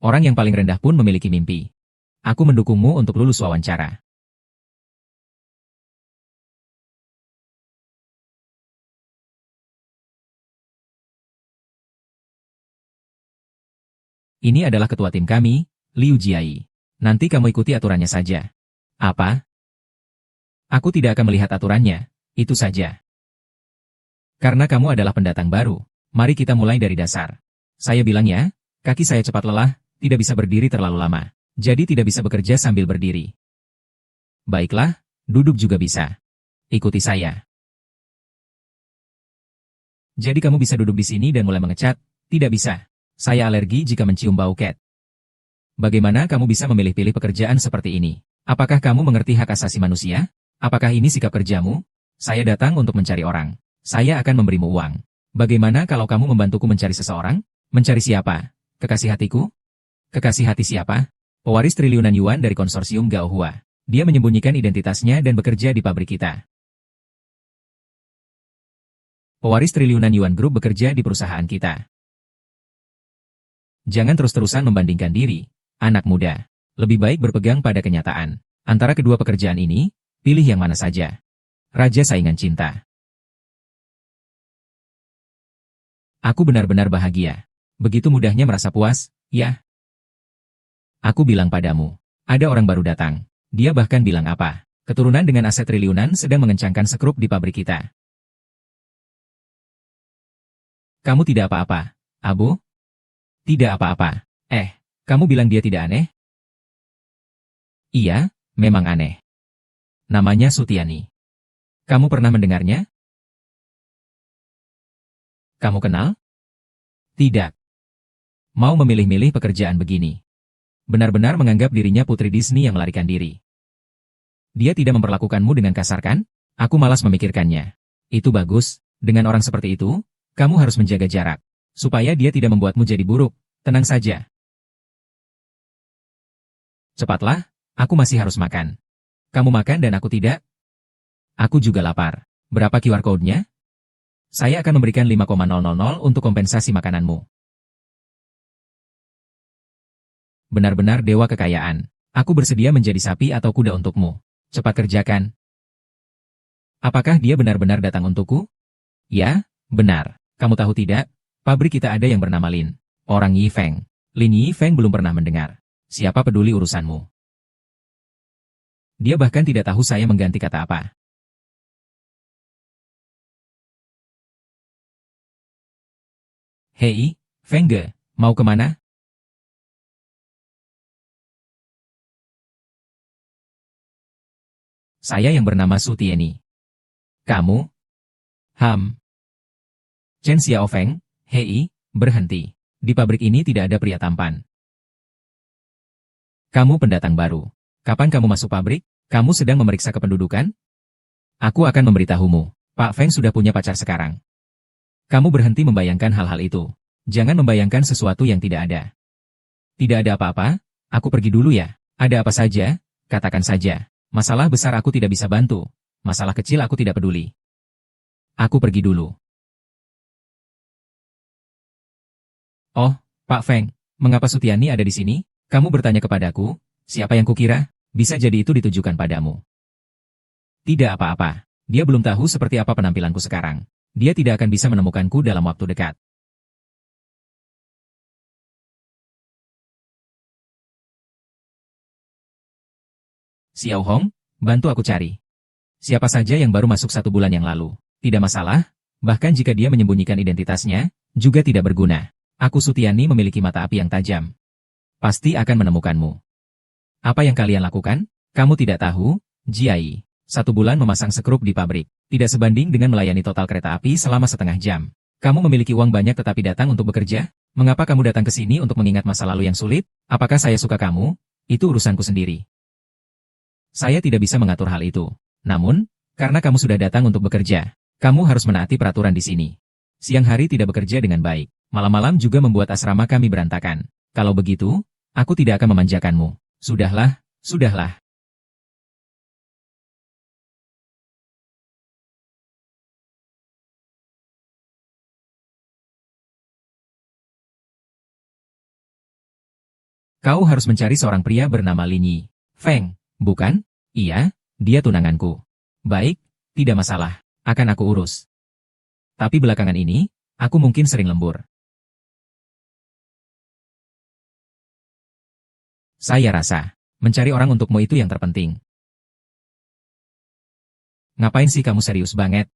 Orang yang paling rendah pun memiliki mimpi. Aku mendukungmu untuk lulus wawancara. Ini adalah ketua tim kami, Liu Jiai. Nanti kamu ikuti aturannya saja. Apa? Aku tidak akan melihat aturannya, itu saja. Karena kamu adalah pendatang baru, mari kita mulai dari dasar. Saya bilang ya, kaki saya cepat lelah, tidak bisa berdiri terlalu lama. Jadi tidak bisa bekerja sambil berdiri. Baiklah, duduk juga bisa. Ikuti saya. Jadi kamu bisa duduk di sini dan mulai mengecat? Tidak bisa. Saya alergi jika mencium bau cat. Bagaimana kamu bisa memilih-pilih pekerjaan seperti ini? Apakah kamu mengerti hak asasi manusia? Apakah ini sikap kerjamu? Saya datang untuk mencari orang. Saya akan memberimu uang. Bagaimana kalau kamu membantuku mencari seseorang? Mencari siapa? Kekasih hatiku? Kekasih hati siapa? Pewaris triliunan yuan dari konsorsium Gaohua. Dia menyembunyikan identitasnya dan bekerja di pabrik kita. Pewaris triliunan yuan grup bekerja di perusahaan kita. Jangan terus-terusan membandingkan diri, anak muda. Lebih baik berpegang pada kenyataan. Antara kedua pekerjaan ini, pilih yang mana saja. Raja saingan cinta. Aku benar-benar bahagia. Begitu mudahnya merasa puas, ya. Aku bilang padamu, ada orang baru datang. Dia bahkan bilang apa? Keturunan dengan aset triliunan sedang mengencangkan sekrup di pabrik kita. Kamu tidak apa-apa, Abu? Tidak apa-apa. Kamu bilang dia tidak aneh? Iya, memang aneh. Namanya Sutiani. Kamu pernah mendengarnya? Kamu kenal? Tidak. Mau memilih-milih pekerjaan begini. Benar-benar menganggap dirinya putri Disney yang melarikan diri. Dia tidak memperlakukanmu dengan kasar kan? Aku malas memikirkannya. Itu bagus, dengan orang seperti itu, kamu harus menjaga jarak. Supaya dia tidak membuatmu jadi buruk, tenang saja. Cepatlah, aku masih harus makan. Kamu makan dan aku tidak? Aku juga lapar. Berapa QR code-nya? Saya akan memberikan 5,000 untuk kompensasi makananmu. Benar-benar dewa kekayaan. Aku bersedia menjadi sapi atau kuda untukmu. Cepat kerjakan. Apakah dia benar-benar datang untukku? Ya, benar. Kamu tahu tidak? Pabrik kita ada yang bernama Lin. Orang Yifeng. Lin Yifeng belum pernah mendengar. Siapa peduli urusanmu? Dia bahkan tidak tahu saya mengganti kata apa. Hei, Feng Ge, mau kemana? Saya yang bernama Sutieni. Kamu? Chen Xiaofeng, hei, berhenti. Di pabrik ini tidak ada pria tampan. Kamu pendatang baru. Kapan kamu masuk pabrik? Kamu sedang memeriksa kependudukan? Aku akan memberitahumu. Pak Feng sudah punya pacar sekarang. Kamu berhenti membayangkan hal-hal itu. Jangan membayangkan sesuatu yang tidak ada. Tidak ada apa-apa? Aku pergi dulu ya. Ada apa saja? Katakan saja. Masalah besar aku tidak bisa bantu. Masalah kecil aku tidak peduli. Aku pergi dulu. Oh, Pak Feng, mengapa Sutiani ada di sini? Kamu bertanya kepadaku, siapa yang kukira? Bisa jadi itu ditujukan padamu. Tidak apa-apa. Dia belum tahu seperti apa penampilanku sekarang. Dia tidak akan bisa menemukanku dalam waktu dekat. Xiao Hong, bantu aku cari. Siapa saja yang baru masuk 1 bulan yang lalu. Tidak masalah, bahkan jika dia menyembunyikan identitasnya, juga tidak berguna. Aku Sutiani memiliki mata api yang tajam. Pasti akan menemukanmu. Apa yang kalian lakukan? Kamu tidak tahu, Jiai. 1 bulan memasang sekrup di pabrik. Tidak sebanding dengan melayani total kereta api selama setengah jam. Kamu memiliki uang banyak tetapi datang untuk bekerja? Mengapa kamu datang ke sini untuk mengingat masa lalu yang sulit? Apakah saya suka kamu? Itu urusanku sendiri. Saya tidak bisa mengatur hal itu. Namun, karena kamu sudah datang untuk bekerja, kamu harus menaati peraturan di sini. Siang hari tidak bekerja dengan baik. Malam-malam juga membuat asrama kami berantakan. Kalau begitu, aku tidak akan memanjakanmu. Sudahlah, sudahlah. Kau harus mencari seorang pria bernama Lin Yi Feng, bukan? Iya, dia tunanganku. Baik, tidak masalah. Akan aku urus. Tapi belakangan ini, aku mungkin sering lembur. Saya rasa, mencari orang untukmu itu yang terpenting. Ngapain sih kamu serius banget?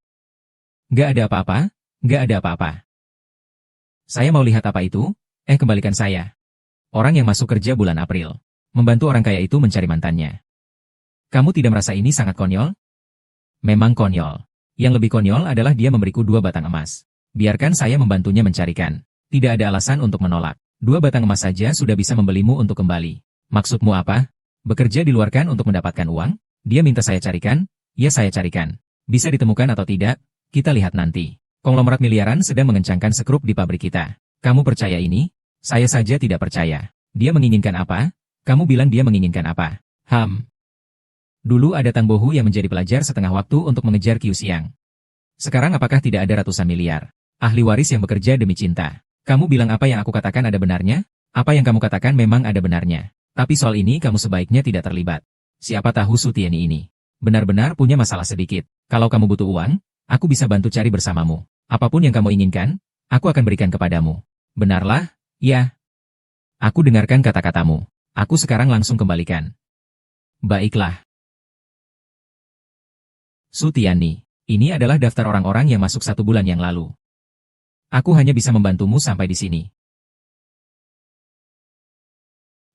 Gak ada apa-apa, gak ada apa-apa. Saya mau lihat apa itu? Kembalikan saya. Orang yang masuk kerja bulan April. Membantu orang kaya itu mencari mantannya. Kamu tidak merasa ini sangat konyol? Memang konyol. Yang lebih konyol adalah dia memberiku 2 batang emas. Biarkan saya membantunya mencarikan. Tidak ada alasan untuk menolak. 2 batang emas saja sudah bisa membelimu untuk kembali. Maksudmu apa? Bekerja di luar kan untuk mendapatkan uang? Dia minta saya carikan? Ya saya carikan. Bisa ditemukan atau tidak? Kita lihat nanti. Konglomerat miliaran sedang mengencangkan sekrup di pabrik kita. Kamu percaya ini? Saya saja tidak percaya. Dia menginginkan apa? Kamu bilang dia menginginkan apa? Dulu ada Tang Bohu yang menjadi pelajar setengah waktu untuk mengejar Qiu Xiang. Sekarang apakah tidak ada ratusan miliar? Ahli waris yang bekerja demi cinta. Kamu bilang apa yang aku katakan ada benarnya? Apa yang kamu katakan memang ada benarnya. Tapi soal ini kamu sebaiknya tidak terlibat. Siapa tahu Sutiani ini benar-benar punya masalah sedikit. Kalau kamu butuh uang, aku bisa bantu cari bersamamu. Apapun yang kamu inginkan, aku akan berikan kepadamu. Benarlah? Ya. Aku dengarkan kata-katamu. Aku sekarang langsung kembalikan. Baiklah. Sutiani, ini adalah daftar orang-orang yang masuk 1 bulan yang lalu. Aku hanya bisa membantumu sampai di sini.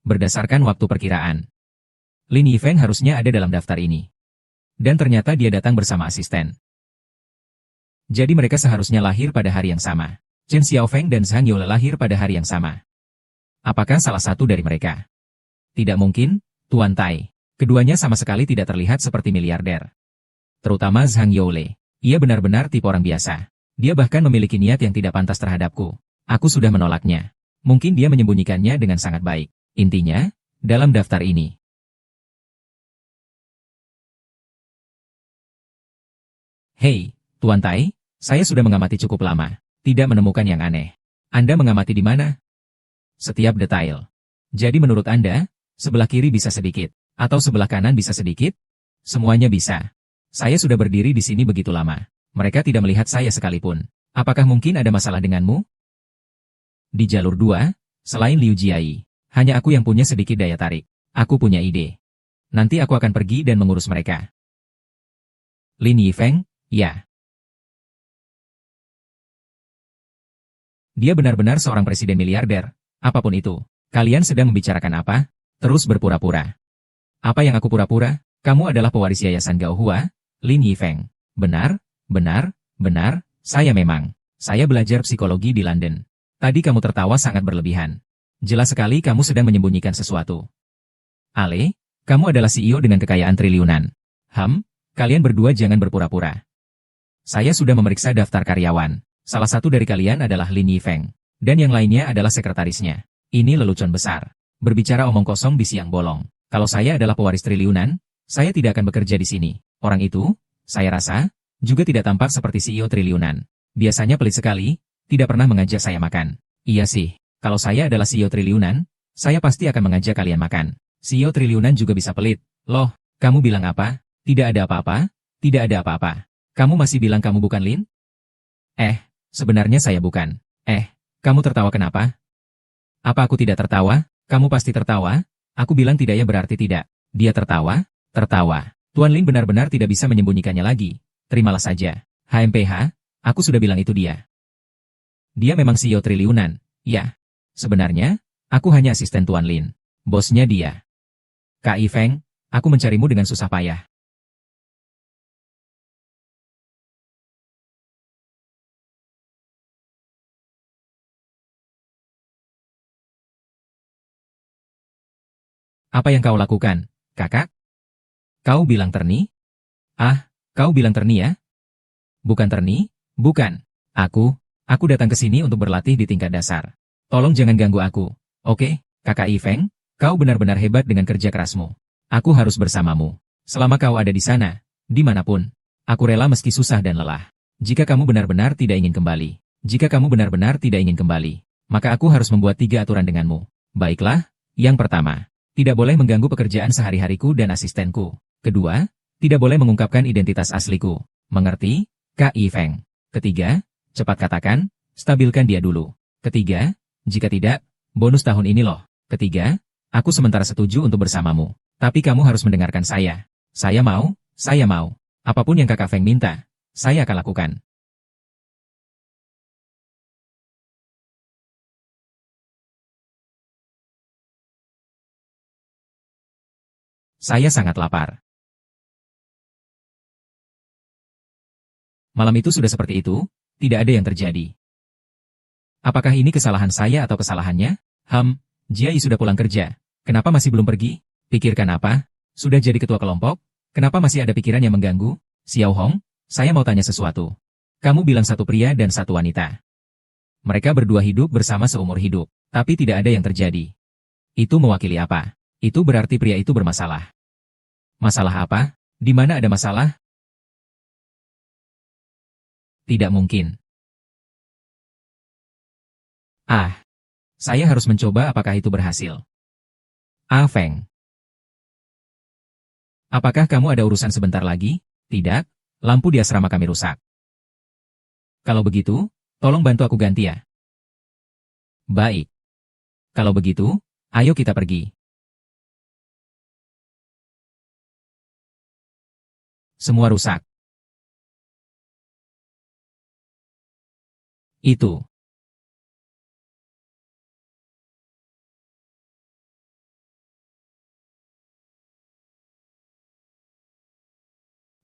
Berdasarkan waktu perkiraan, Lin Yifeng harusnya ada dalam daftar ini. Dan ternyata dia datang bersama asisten. Jadi mereka seharusnya lahir pada hari yang sama. Chen Xiaofeng dan Zhang Yole lahir pada hari yang sama. Apakah salah satu dari mereka? Tidak mungkin, Tuan Tai. Keduanya sama sekali tidak terlihat seperti miliarder. Terutama Zhang Yole. Ia benar-benar tipe orang biasa. Dia bahkan memiliki niat yang tidak pantas terhadapku. Aku sudah menolaknya. Mungkin dia menyembunyikannya dengan sangat baik. Intinya, dalam daftar ini. Hei, Tuan Tai, saya sudah mengamati cukup lama. Tidak menemukan yang aneh. Anda mengamati di mana? Setiap detail. Jadi menurut Anda, sebelah kiri bisa sedikit, atau sebelah kanan bisa sedikit? Semuanya bisa. Saya sudah berdiri di sini begitu lama. Mereka tidak melihat saya sekalipun. Apakah mungkin ada masalah denganmu? Di jalur 2, selain Liu Jiai, hanya aku yang punya sedikit daya tarik. Aku punya ide. Nanti aku akan pergi dan mengurus mereka. Lin Yifeng, ya. Dia benar-benar seorang presiden miliarder. Apapun itu. Kalian sedang membicarakan apa? Terus berpura-pura. Apa yang aku pura-pura? Kamu adalah pewaris Yayasan Gaohua, Lin Yifeng. Benar? Benar, benar, Saya belajar psikologi di London. Tadi kamu tertawa sangat berlebihan. Jelas sekali kamu sedang menyembunyikan sesuatu. Ale, kamu adalah CEO dengan kekayaan triliunan. Kalian berdua jangan berpura-pura. Saya sudah memeriksa daftar karyawan. Salah satu dari kalian adalah Lin Yifeng. Dan yang lainnya adalah sekretarisnya. Ini lelucon besar. Berbicara omong kosong di siang bolong. Kalau saya adalah pewaris triliunan, saya tidak akan bekerja di sini. Orang itu, saya rasa, juga tidak tampak seperti CEO triliunan. Biasanya pelit sekali, tidak pernah mengajak saya makan. Iya sih, kalau saya adalah CEO triliunan, saya pasti akan mengajak kalian makan. CEO triliunan juga bisa pelit. Loh, kamu bilang apa? Tidak ada apa-apa? Tidak ada apa-apa. Kamu masih bilang kamu bukan Lin? Sebenarnya saya bukan. Kamu tertawa kenapa? Apa aku tidak tertawa? Kamu pasti tertawa? Aku bilang tidak ya berarti tidak. Dia tertawa? Tertawa. Tuan Lin benar-benar tidak bisa menyembunyikannya lagi. Terimalah saja. HMPH, aku sudah bilang itu dia. Dia memang CEO triliunan. Ya. Sebenarnya, aku hanya asisten Tuan Lin. Bosnya dia. Kak Yifeng, aku mencarimu dengan susah payah. Apa yang kau lakukan, kakak? Kau bilang Terni? Kau bilang Terni ya? Bukan Terni? Bukan. Aku datang ke sini untuk berlatih di tingkat dasar. Tolong jangan ganggu aku. Oke, kakak Yifeng, kau benar-benar hebat dengan kerja kerasmu. Aku harus bersamamu. Selama kau ada di sana, dimanapun. Aku rela meski susah dan lelah. Jika kamu benar-benar tidak ingin kembali. Jika kamu benar-benar tidak ingin kembali, maka aku harus membuat 3 aturan denganmu. Baiklah, yang pertama. Tidak boleh mengganggu pekerjaan sehari-hariku dan asistenku. Kedua, tidak boleh mengungkapkan identitas asliku. Mengerti, Kak Yifeng? Ketiga, cepat katakan, stabilkan dia dulu. Ketiga, jika tidak, bonus tahun ini loh. Ketiga, aku sementara setuju untuk bersamamu. Tapi kamu harus mendengarkan saya. Saya mau. Apapun yang Kakak Feng minta, saya akan lakukan. Saya sangat lapar. Malam itu sudah seperti itu, tidak ada yang terjadi. Apakah ini kesalahan saya atau kesalahannya? Jiai sudah pulang kerja. Kenapa masih belum pergi? Pikirkan apa? Sudah jadi ketua kelompok? Kenapa masih ada pikiran yang mengganggu? Xiao Hong, saya mau tanya sesuatu. Kamu bilang satu pria dan satu wanita. Mereka berdua hidup bersama seumur hidup, tapi tidak ada yang terjadi. Itu mewakili apa? Itu berarti pria itu bermasalah. Masalah apa? Di mana ada masalah? Tidak mungkin. Saya harus mencoba apakah itu berhasil. Feng. Apakah kamu ada urusan sebentar lagi? Tidak, lampu di asrama kami rusak. Kalau begitu, tolong bantu aku ganti ya. Baik. Kalau begitu, ayo kita pergi. Semua rusak. Itu.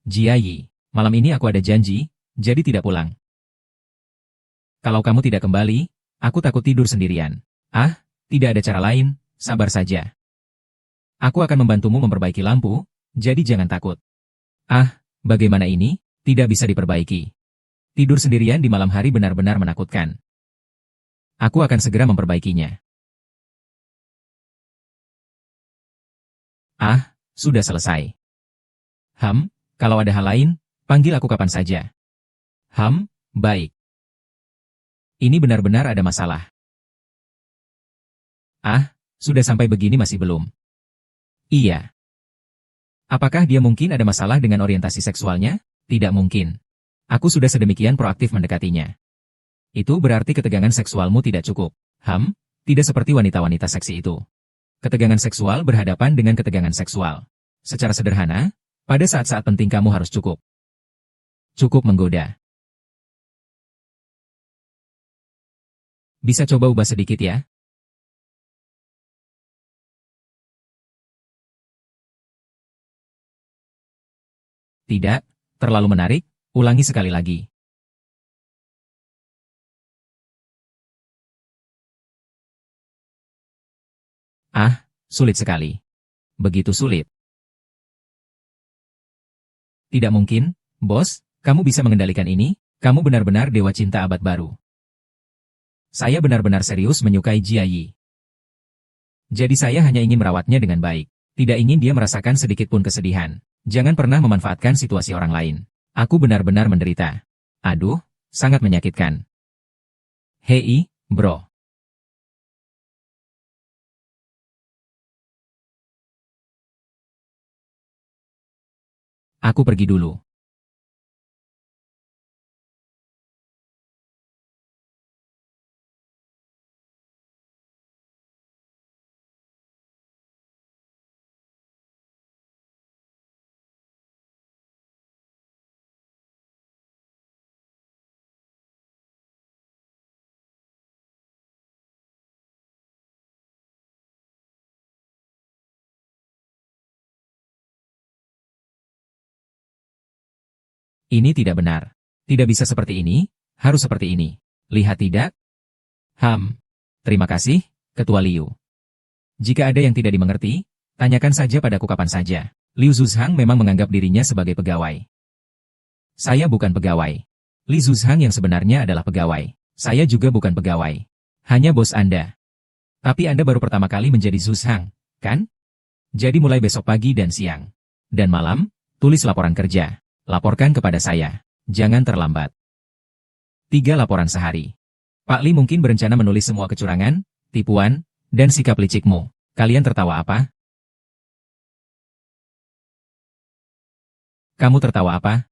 Jiayi, malam ini aku ada janji, jadi tidak pulang. Kalau kamu tidak kembali, aku takut tidur sendirian. Tidak ada cara lain, sabar saja. Aku akan membantumu memperbaiki lampu, jadi jangan takut. Bagaimana ini? Tidak bisa diperbaiki. Tidur sendirian di malam hari benar-benar menakutkan. Aku akan segera memperbaikinya. Sudah selesai. Kalau ada hal lain, panggil aku kapan saja. Baik. Ini benar-benar ada masalah. Sudah sampai begini masih belum. Iya. Apakah dia mungkin ada masalah dengan orientasi seksualnya? Tidak mungkin. Aku sudah sedemikian proaktif mendekatinya. Itu berarti ketegangan seksualmu tidak cukup. Tidak seperti wanita-wanita seksi itu. Ketegangan seksual berhadapan dengan ketegangan seksual. Secara sederhana, pada saat-saat penting kamu harus cukup. Cukup menggoda. Bisa coba ubah sedikit ya? Tidak, terlalu menarik, Ulangi sekali lagi. Ah, sulit sekali. Begitu sulit. Tidak mungkin, bos, kamu bisa mengendalikan ini? Kamu benar-benar dewa cinta abad baru. Saya benar-benar serius menyukai Jia Yi. Jadi saya hanya ingin merawatnya dengan baik. Tidak ingin dia merasakan sedikit pun kesedihan. Jangan pernah memanfaatkan situasi orang lain. Aku benar-benar menderita. Aduh, sangat menyakitkan. Hei, bro. Aku pergi dulu. Ini tidak benar. Tidak bisa seperti ini, harus seperti ini. Lihat tidak? Terima kasih, Ketua Liu. Jika ada yang tidak dimengerti, tanyakan saja padaku kapan saja. Liu Zuzhang memang menganggap dirinya sebagai pegawai. Saya bukan pegawai. Li Zuzhang yang sebenarnya adalah pegawai. Saya juga bukan pegawai. Hanya bos Anda. Tapi Anda baru pertama kali menjadi Zuzhang, kan? Jadi mulai besok pagi dan siang. Dan malam, tulis laporan kerja. Laporkan kepada saya. Jangan terlambat. 3 laporan sehari. Pak Li mungkin berencana menulis semua kecurangan, tipuan, dan sikap licikmu. Kalian tertawa apa? Kamu tertawa apa?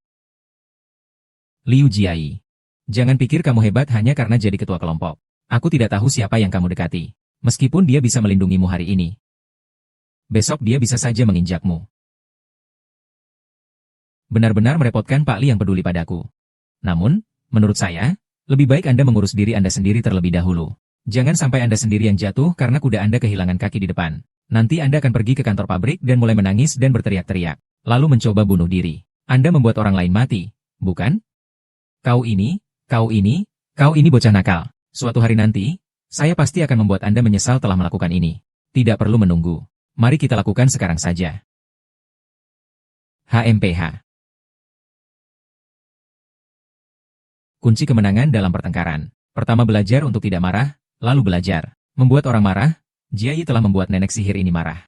Liu Jiai. Jangan pikir kamu hebat hanya karena jadi ketua kelompok. Aku tidak tahu siapa yang kamu dekati. Meskipun dia bisa melindungimu hari ini. Besok dia bisa saja menginjakmu. Benar-benar merepotkan Pak Li yang peduli padaku. Namun, menurut saya, lebih baik Anda mengurus diri Anda sendiri terlebih dahulu. Jangan sampai Anda sendiri yang jatuh karena kuda Anda kehilangan kaki di depan. Nanti Anda akan pergi ke kantor pabrik dan mulai menangis dan berteriak-teriak. Lalu mencoba bunuh diri. Anda membuat orang lain mati, bukan? Kau ini bocah nakal. Suatu hari nanti, saya pasti akan membuat Anda menyesal telah melakukan ini. Tidak perlu menunggu. Mari kita lakukan sekarang saja. HMPH. Kunci kemenangan dalam pertengkaran. Pertama belajar untuk tidak marah, lalu belajar. Membuat orang marah, Jia Yi telah membuat nenek sihir ini marah.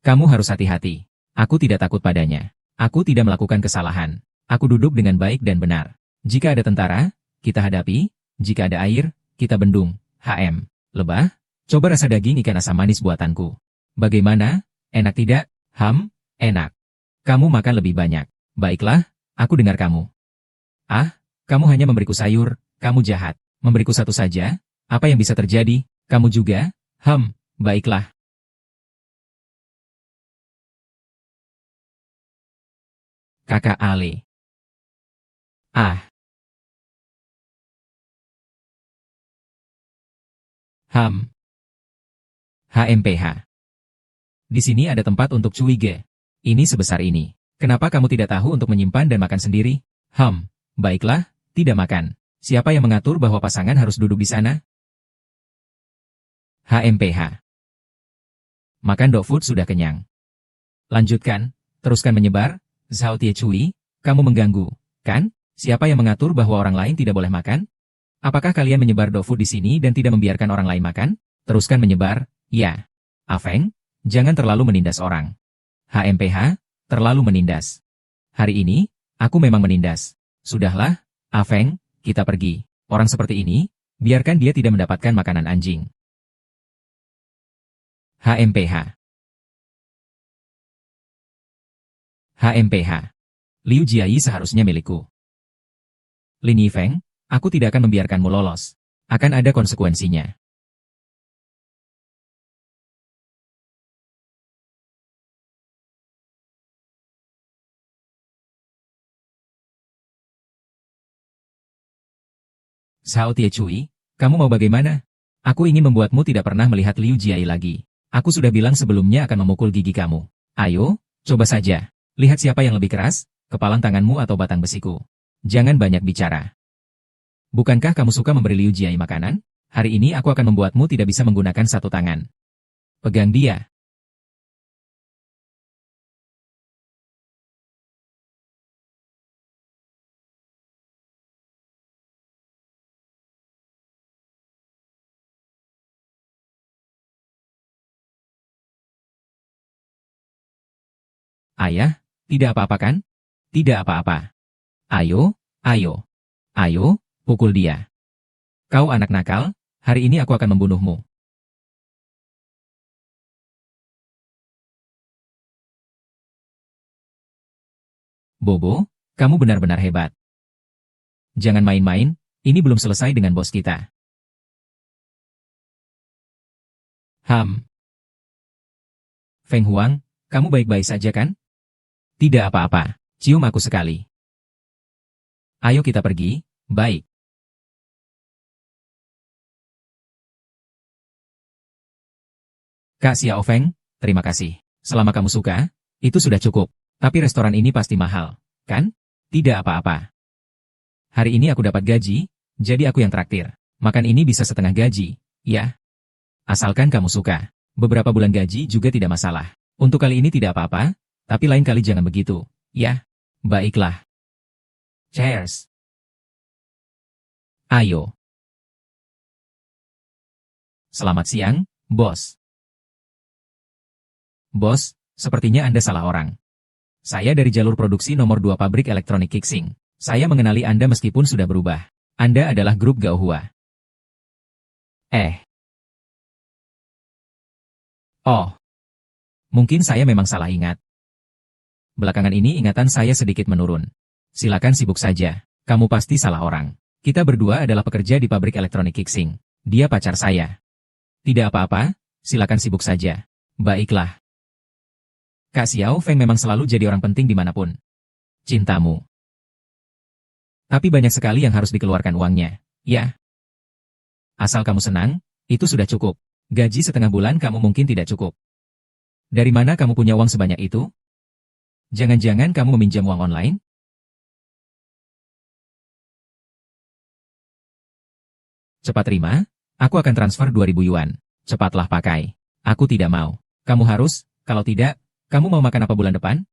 Kamu harus hati-hati. Aku tidak takut padanya. Aku tidak melakukan kesalahan. Aku duduk dengan baik dan benar. Jika ada tentara, kita hadapi. Jika ada air, kita bendung. Lebah, coba rasa daging ikan asam manis buatanku. Bagaimana? Enak tidak? Enak. Kamu makan lebih banyak. Baiklah, aku dengar kamu. Kamu hanya memberiku sayur, kamu jahat. Memberiku satu saja? Apa yang bisa terjadi? Kamu juga? Baiklah. Kakak Ale. HMPH. Di sini ada tempat untuk cuige. Ini sebesar ini. Kenapa kamu tidak tahu untuk menyimpan dan makan sendiri? Baiklah, tidak makan. Siapa yang mengatur bahwa pasangan harus duduk di sana? HMPH. Makan dog food sudah kenyang. Lanjutkan, teruskan menyebar. Zhao Tie Cui, kamu mengganggu, kan? Siapa yang mengatur bahwa orang lain tidak boleh makan? Apakah kalian menyebar dog food di sini dan tidak membiarkan orang lain makan? Teruskan menyebar, ya. Afeng, jangan terlalu menindas orang. HMPH, terlalu menindas. Hari ini, aku memang menindas. Sudahlah, Afeng, kita pergi. Orang seperti ini, biarkan dia tidak mendapatkan makanan anjing. HMPH. Liu Jiai seharusnya milikku. Lin Yifeng, aku tidak akan membiarkanmu lolos. Akan ada konsekuensinya. Zhao Tie Cui, kamu mau bagaimana? Aku ingin membuatmu tidak pernah melihat Liu Jiai lagi. Aku sudah bilang sebelumnya akan memukul gigi kamu. Ayo, coba saja. Lihat siapa yang lebih keras, kepalan tanganmu atau batang besiku. Jangan banyak bicara. Bukankah kamu suka memberi Liu Jiai makanan? Hari ini aku akan membuatmu tidak bisa menggunakan satu tangan. Pegang dia. Ayah, tidak apa-apa kan? Tidak apa-apa. Ayo, ayo. Ayo, pukul dia. Kau anak nakal, hari ini aku akan membunuhmu. Bobo, kamu benar-benar hebat. Jangan main-main, ini belum selesai dengan bos kita. Feng Huang, kamu baik-baik saja kan? Tidak apa-apa, cium aku sekali. Ayo kita pergi, baik. Kak Xiao Feng, terima kasih. Selama kamu suka, itu sudah cukup. Tapi restoran ini pasti mahal, kan? Tidak apa-apa. Hari ini aku dapat gaji, jadi aku yang traktir. Makan ini bisa setengah gaji, ya. Asalkan kamu suka. Beberapa bulan gaji juga tidak masalah. Untuk kali ini tidak apa-apa, tapi lain kali jangan begitu, ya. Baiklah. Cheers. Ayo. Selamat siang, bos. Bos, sepertinya Anda salah orang. Saya dari jalur produksi nomor 2 pabrik elektronik Kixing. Saya mengenali Anda meskipun sudah berubah. Anda adalah grup Gaohua. Oh. Mungkin saya memang salah ingat. Belakangan ini ingatan saya sedikit menurun. Silakan sibuk saja. Kamu pasti salah orang. Kita berdua adalah pekerja di pabrik elektronik Kixing. Dia pacar saya. Tidak apa-apa, silakan sibuk saja. Baiklah. Kak Xiao Feng memang selalu jadi orang penting dimanapun. Cintamu. Tapi banyak sekali yang harus dikeluarkan uangnya, ya. Asal kamu senang, itu sudah cukup. Gaji setengah bulan kamu mungkin tidak cukup. Dari mana kamu punya uang sebanyak itu? Jangan-jangan kamu meminjam uang online? Cepat terima, aku akan transfer 2.000 yuan. Cepatlah pakai. Aku tidak mau. Kamu harus, kalau tidak, kamu mau makan apa bulan depan?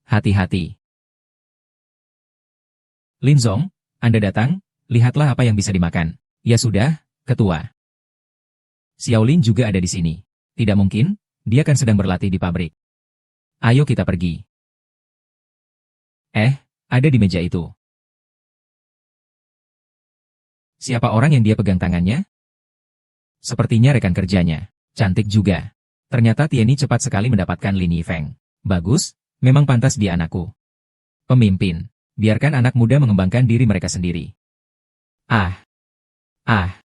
Hati-hati. Linzong, Anda datang, lihatlah apa yang bisa dimakan. Ya sudah, ketua. Xiaolin juga ada di sini. Tidak mungkin, dia kan sedang berlatih di pabrik. Ayo kita pergi. Ada di meja itu. Siapa orang yang dia pegang tangannya? Sepertinya rekan kerjanya. Cantik juga. Ternyata Tieni cepat sekali mendapatkan Lin Yifeng. Bagus, memang pantas dia anakku. Pemimpin. Biarkan anak muda mengembangkan diri mereka sendiri. Ah. Ah.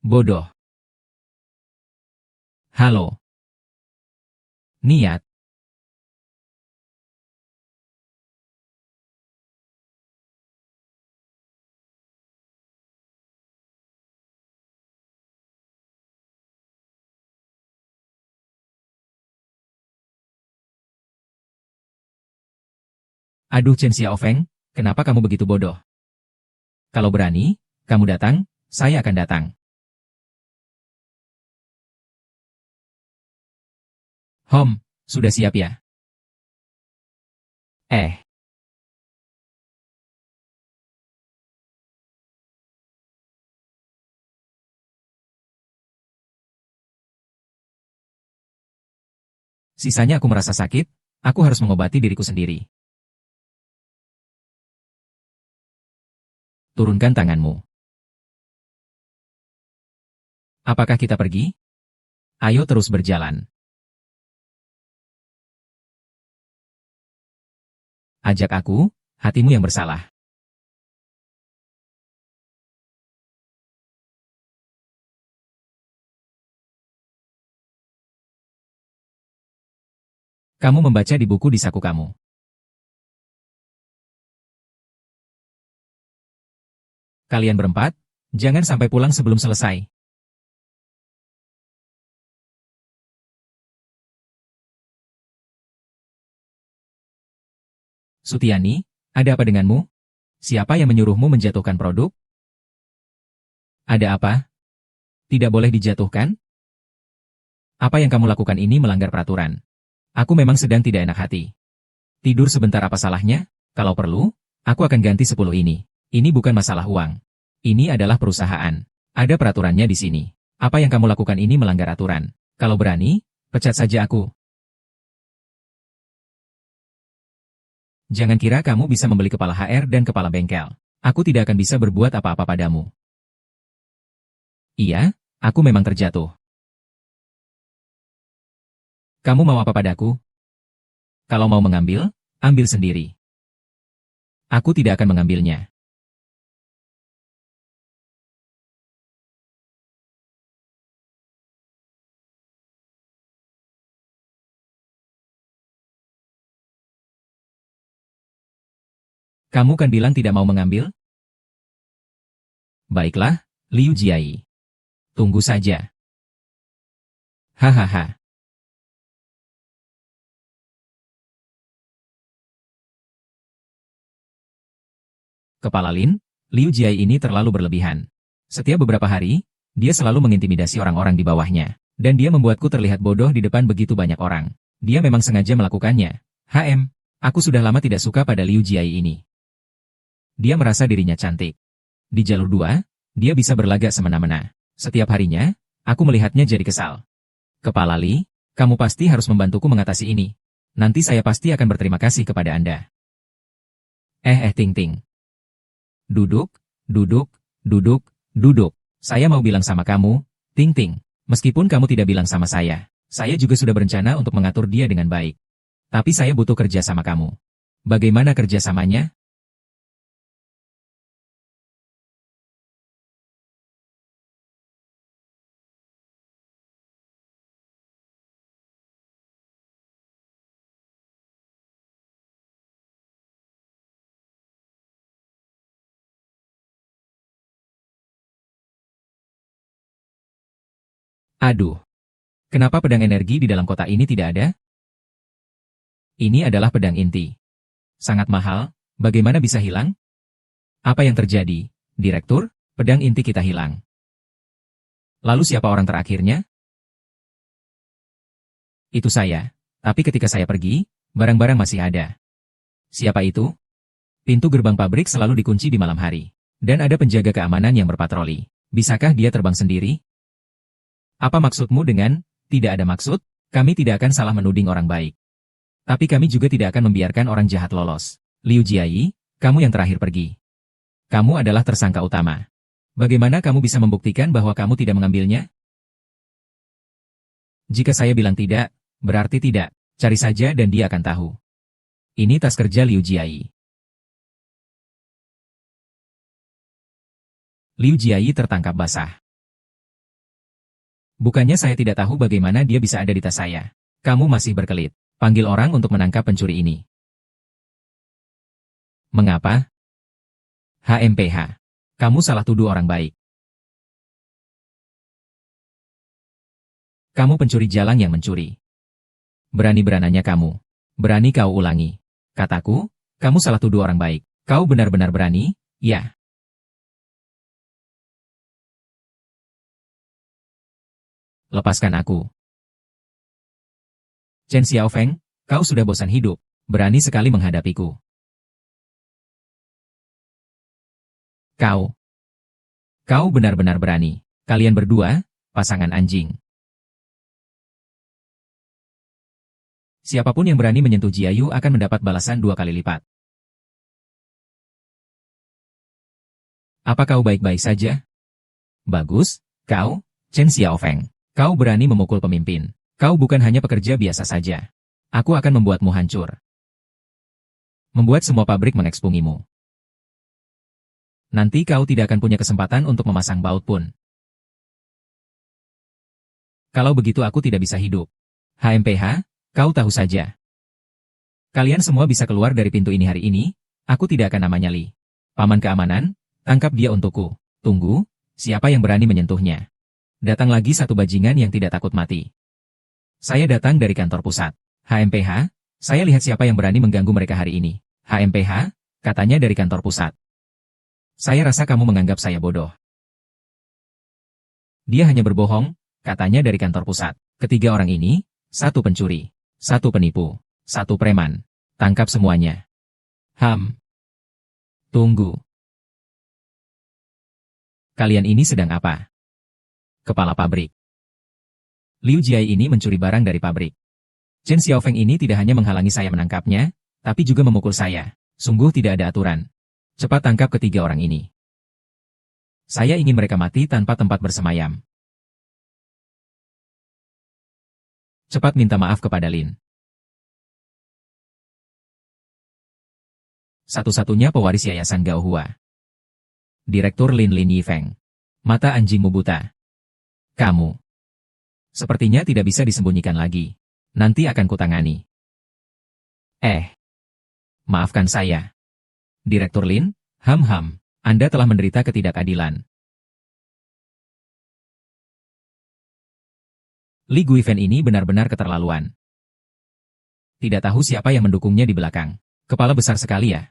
Bodoh. Halo. Niat. Aduh Chen Xiaofeng, kenapa kamu begitu bodoh? Kalau berani, kamu datang, saya akan datang. Sudah siap ya? Sisanya aku merasa sakit, aku harus mengobati diriku sendiri. turunkan tanganmu. Apakah kita pergi? Ayo terus berjalan. Ajak aku, hatimu yang bersalah. Kamu membaca di buku di saku kamu. Kalian berempat, jangan sampai pulang sebelum selesai. Sutiani, ada apa denganmu? Siapa yang menyuruhmu menjatuhkan produk? Ada apa? Tidak boleh dijatuhkan? Apa yang kamu lakukan ini melanggar peraturan. Aku memang sedang tidak enak hati. Tidur sebentar apa salahnya? Kalau perlu, aku akan ganti 10 ini. Ini bukan masalah uang. Ini adalah perusahaan. Ada peraturannya di sini. Apa yang kamu lakukan ini melanggar aturan. Kalau berani, pecat saja aku. Jangan kira kamu bisa membeli kepala HR dan kepala bengkel. Aku tidak akan bisa berbuat apa-apa padamu. Iya, aku memang terjatuh. Kamu mau apa padaku? Kalau mau mengambil, ambil sendiri. Aku tidak akan mengambilnya. Kamu kan bilang tidak mau mengambil? Baiklah, Liu Jiai. Tunggu saja. Hahaha. Kepala Lin, Liu Jiai ini terlalu berlebihan. Setiap beberapa hari, dia selalu mengintimidasi orang-orang di bawahnya. Dan dia membuatku terlihat bodoh di depan begitu banyak orang. Dia memang sengaja melakukannya. Aku sudah lama tidak suka pada Liu Jiai ini. Dia merasa dirinya cantik. Di jalur 2, dia bisa berlagak semena-mena. Setiap harinya, aku melihatnya jadi kesal. Kepala Li, kamu pasti harus membantuku mengatasi ini. Nanti saya pasti akan berterima kasih kepada Anda. Ting ting. Duduk, duduk, duduk, duduk. Saya mau bilang sama kamu, Ting ting. Meskipun kamu tidak bilang sama saya juga sudah berencana untuk mengatur dia dengan baik. Tapi saya butuh kerja sama kamu. Bagaimana kerjasamanya? Aduh. Kenapa pedang energi di dalam kota ini tidak ada? Ini adalah pedang inti. Sangat mahal, bagaimana bisa hilang? Apa yang terjadi, Direktur? Pedang inti kita hilang. Lalu siapa orang terakhirnya? Itu saya. Tapi ketika saya pergi, barang-barang masih ada. Siapa itu? Pintu gerbang pabrik selalu dikunci di malam hari. Dan ada penjaga keamanan yang berpatroli. Bisakah dia terbang sendiri? Apa maksudmu dengan, tidak ada maksud? Kami tidak akan salah menuding orang baik. Tapi kami juga tidak akan membiarkan orang jahat lolos. Liu Jiai, kamu yang terakhir pergi. Kamu adalah tersangka utama. Bagaimana kamu bisa membuktikan bahwa kamu tidak mengambilnya? Jika saya bilang tidak, berarti tidak. Cari saja dan dia akan tahu. Ini tas kerja Liu Jiai. Liu Jiai tertangkap basah. Bukannya saya tidak tahu bagaimana dia bisa ada di tas saya. Kamu masih berkelit. Panggil orang untuk menangkap pencuri ini. Mengapa? HMPH. Kamu salah tuduh orang baik. Kamu pencuri jalan yang mencuri. Berani-berananya kamu. Berani kau ulangi. Kataku, kamu salah tuduh orang baik. Kau benar-benar berani, ya. Lepaskan aku. Chen Xiaofeng, kau sudah bosan hidup. Berani sekali menghadapiku. Kau benar-benar berani. Kalian berdua, pasangan anjing. Siapapun yang berani menyentuh Jiayu akan mendapat balasan 2 kali lipat. Apa kau baik-baik saja? Bagus, kau, Chen Xiaofeng. Kau berani memukul pemimpin. Kau bukan hanya pekerja biasa saja. Aku akan membuatmu hancur. Membuat semua pabrik mengekspungimu. Nanti kau tidak akan punya kesempatan untuk memasang baut pun. Kalau begitu aku tidak bisa hidup. HMPH, kau tahu saja. Kalian semua bisa keluar dari pintu ini hari ini, aku tidak akan namanya Li. Paman keamanan, tangkap dia untukku. Tunggu, siapa yang berani menyentuhnya? Datang lagi satu bajingan yang tidak takut mati. Saya datang dari kantor pusat. HMPH, saya lihat siapa yang berani mengganggu mereka hari ini. HMPH, katanya dari kantor pusat. Saya rasa kamu menganggap saya bodoh. Dia hanya berbohong, katanya dari kantor pusat. Ketiga orang ini, satu pencuri, satu penipu, satu preman. Tangkap semuanya. Tunggu. Kalian ini sedang apa? Kepala pabrik. Liu Jiai ini mencuri barang dari pabrik. Chen Xiaofeng ini tidak hanya menghalangi saya menangkapnya, tapi juga memukul saya. Sungguh tidak ada aturan. Cepat tangkap ketiga orang ini. Saya ingin mereka mati tanpa tempat bersemayam. Cepat minta maaf kepada Lin. Satu-satunya pewaris Yayasan Gaohua. Direktur Lin Yifeng. Mata anjingmu buta. Kamu. Sepertinya tidak bisa disembunyikan lagi. Nanti akan kutangani. Maafkan saya. Direktur Lin, Anda telah menderita ketidakadilan. Li Guifan ini benar-benar keterlaluan. Tidak tahu siapa yang mendukungnya di belakang. Kepala besar sekali ya.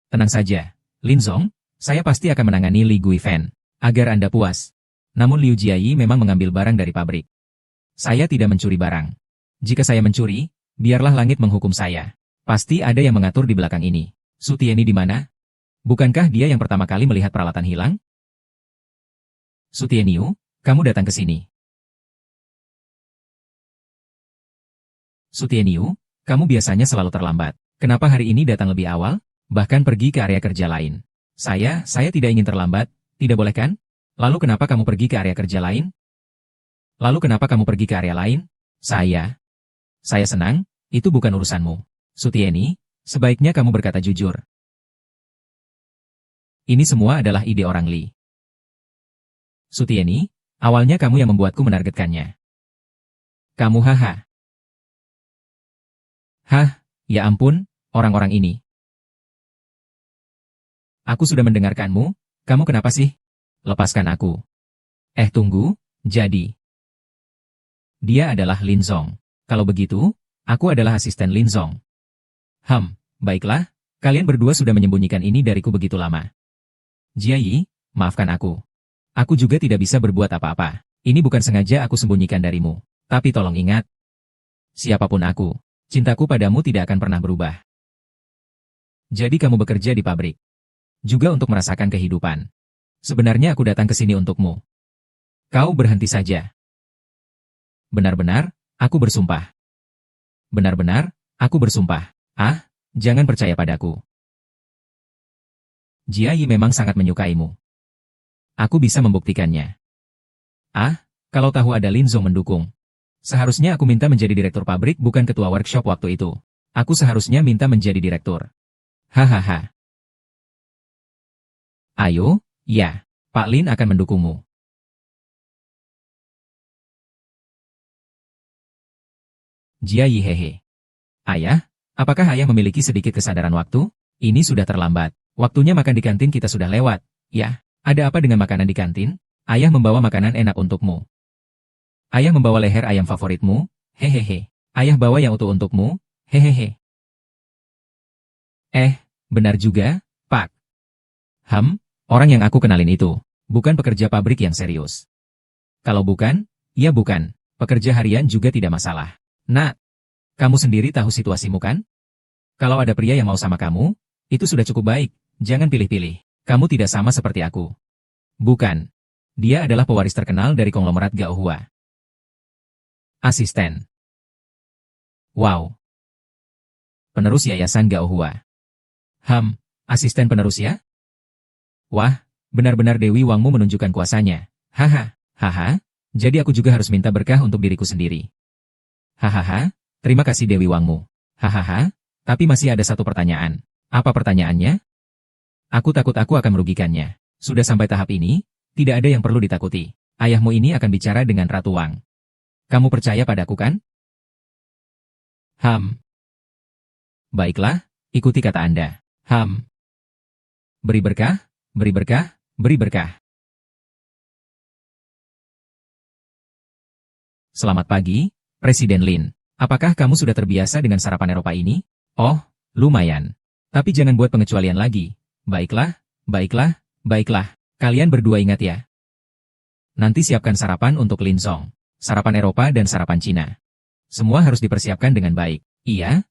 Tenang saja, Lin Zong, saya pasti akan menangani Li Guifan, agar Anda puas. Namun Liu Jiayi memang mengambil barang dari pabrik. Saya tidak mencuri barang. Jika saya mencuri, biarlah langit menghukum saya. Pasti ada yang mengatur di belakang ini. Su Tianyi di mana? Bukankah dia yang pertama kali melihat peralatan hilang? Su Tianyi, kamu datang ke sini. Su Tianyi, kamu biasanya selalu terlambat. Kenapa hari ini datang lebih awal? Bahkan pergi ke area kerja lain. Saya tidak ingin terlambat, tidak boleh kan? Lalu kenapa kamu pergi ke area kerja lain? Saya senang, itu bukan urusanmu. Su Tianyi, sebaiknya kamu berkata jujur. Ini semua adalah ide orang Li. Su Tianyi, awalnya kamu yang membuatku menargetkannya. Kamu ya ampun, orang-orang ini. Aku sudah mendengarkanmu, kamu kenapa sih? Lepaskan aku. Tunggu, jadi. Dia adalah Lin Zong. Kalau begitu, aku adalah asisten Lin Zong. Baiklah, kalian berdua sudah menyembunyikan ini dariku begitu lama. Jiayi, maafkan aku. Aku juga tidak bisa berbuat apa-apa. Ini bukan sengaja aku sembunyikan darimu. Tapi tolong ingat. Siapapun aku, cintaku padamu tidak akan pernah berubah. Jadi kamu bekerja di pabrik. Juga untuk merasakan kehidupan. Sebenarnya aku datang ke sini untukmu. Kau berhenti saja. Benar-benar, aku bersumpah. Benar-benar, aku bersumpah. Jangan percaya padaku. Jiayi memang sangat menyukaimu. Aku bisa membuktikannya. Kalau tahu ada Lin Zong mendukung. Seharusnya aku minta menjadi direktur pabrik bukan ketua workshop waktu itu. Aku seharusnya minta menjadi direktur. Hahaha. Ayo, ya, Pak Lin akan mendukungmu. Jiayi hehe. Ayah, apakah ayah memiliki sedikit kesadaran waktu? Ini sudah terlambat. Waktunya makan di kantin kita sudah lewat. Ya, ada apa dengan makanan di kantin? Ayah membawa makanan enak untukmu. Ayah membawa leher ayam favoritmu. Hehehe. Ayah bawa yang utuh untukmu. Hehehe. Benar juga, Pak. Orang yang aku kenalin itu, bukan pekerja pabrik yang serius. Kalau bukan, ya bukan. Pekerja harian juga tidak masalah. Nak, kamu sendiri tahu situasimu kan? Kalau ada pria yang mau sama kamu, itu sudah cukup baik. Jangan pilih-pilih. Kamu tidak sama seperti aku. Bukan. Dia adalah pewaris terkenal dari konglomerat Gaohua. Asisten. Wow. Penerus Yayasan Gaohua. Asisten penerus ya? Wah, Benar-benar Dewi Wangmu menunjukkan kuasanya. Haha, haha, jadi aku juga harus minta berkah untuk diriku sendiri. Hahaha, terima kasih Dewi Wangmu. Hahaha, tapi masih ada satu pertanyaan. Apa pertanyaannya? Aku takut aku akan merugikannya. Sudah sampai tahap ini, tidak ada yang perlu ditakuti. Ayahmu ini akan bicara dengan Ratu Wang. Kamu percaya padaku kan? Baiklah, ikuti kata Anda. Beri berkah, beri berkah, beri berkah. Selamat pagi, Presiden Lin. Apakah kamu sudah terbiasa dengan sarapan Eropa ini? Oh, lumayan. Tapi jangan buat pengecualian lagi. Baiklah, baiklah, baiklah. Kalian berdua ingat ya. Nanti siapkan sarapan untuk Lin Song. Sarapan Eropa dan sarapan Cina. Semua harus dipersiapkan dengan baik. Iya,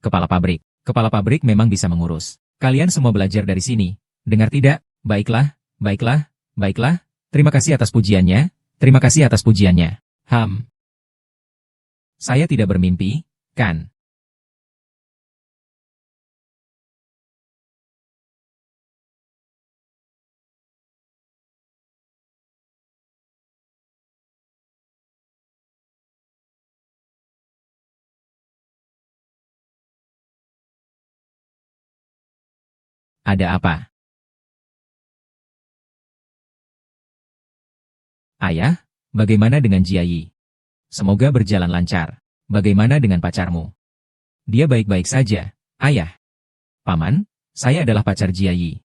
kepala pabrik. Kepala pabrik memang bisa mengurus. Kalian semua belajar dari sini. Dengar tidak? Baiklah, baiklah, baiklah. Terima kasih atas pujiannya. Terima kasih atas pujiannya. Saya tidak bermimpi, kan? Ada apa? Ayah, bagaimana dengan Jiayi? Semoga berjalan lancar. Bagaimana dengan pacarmu? Dia baik-baik saja, Ayah. Paman, saya adalah pacar Jiayi.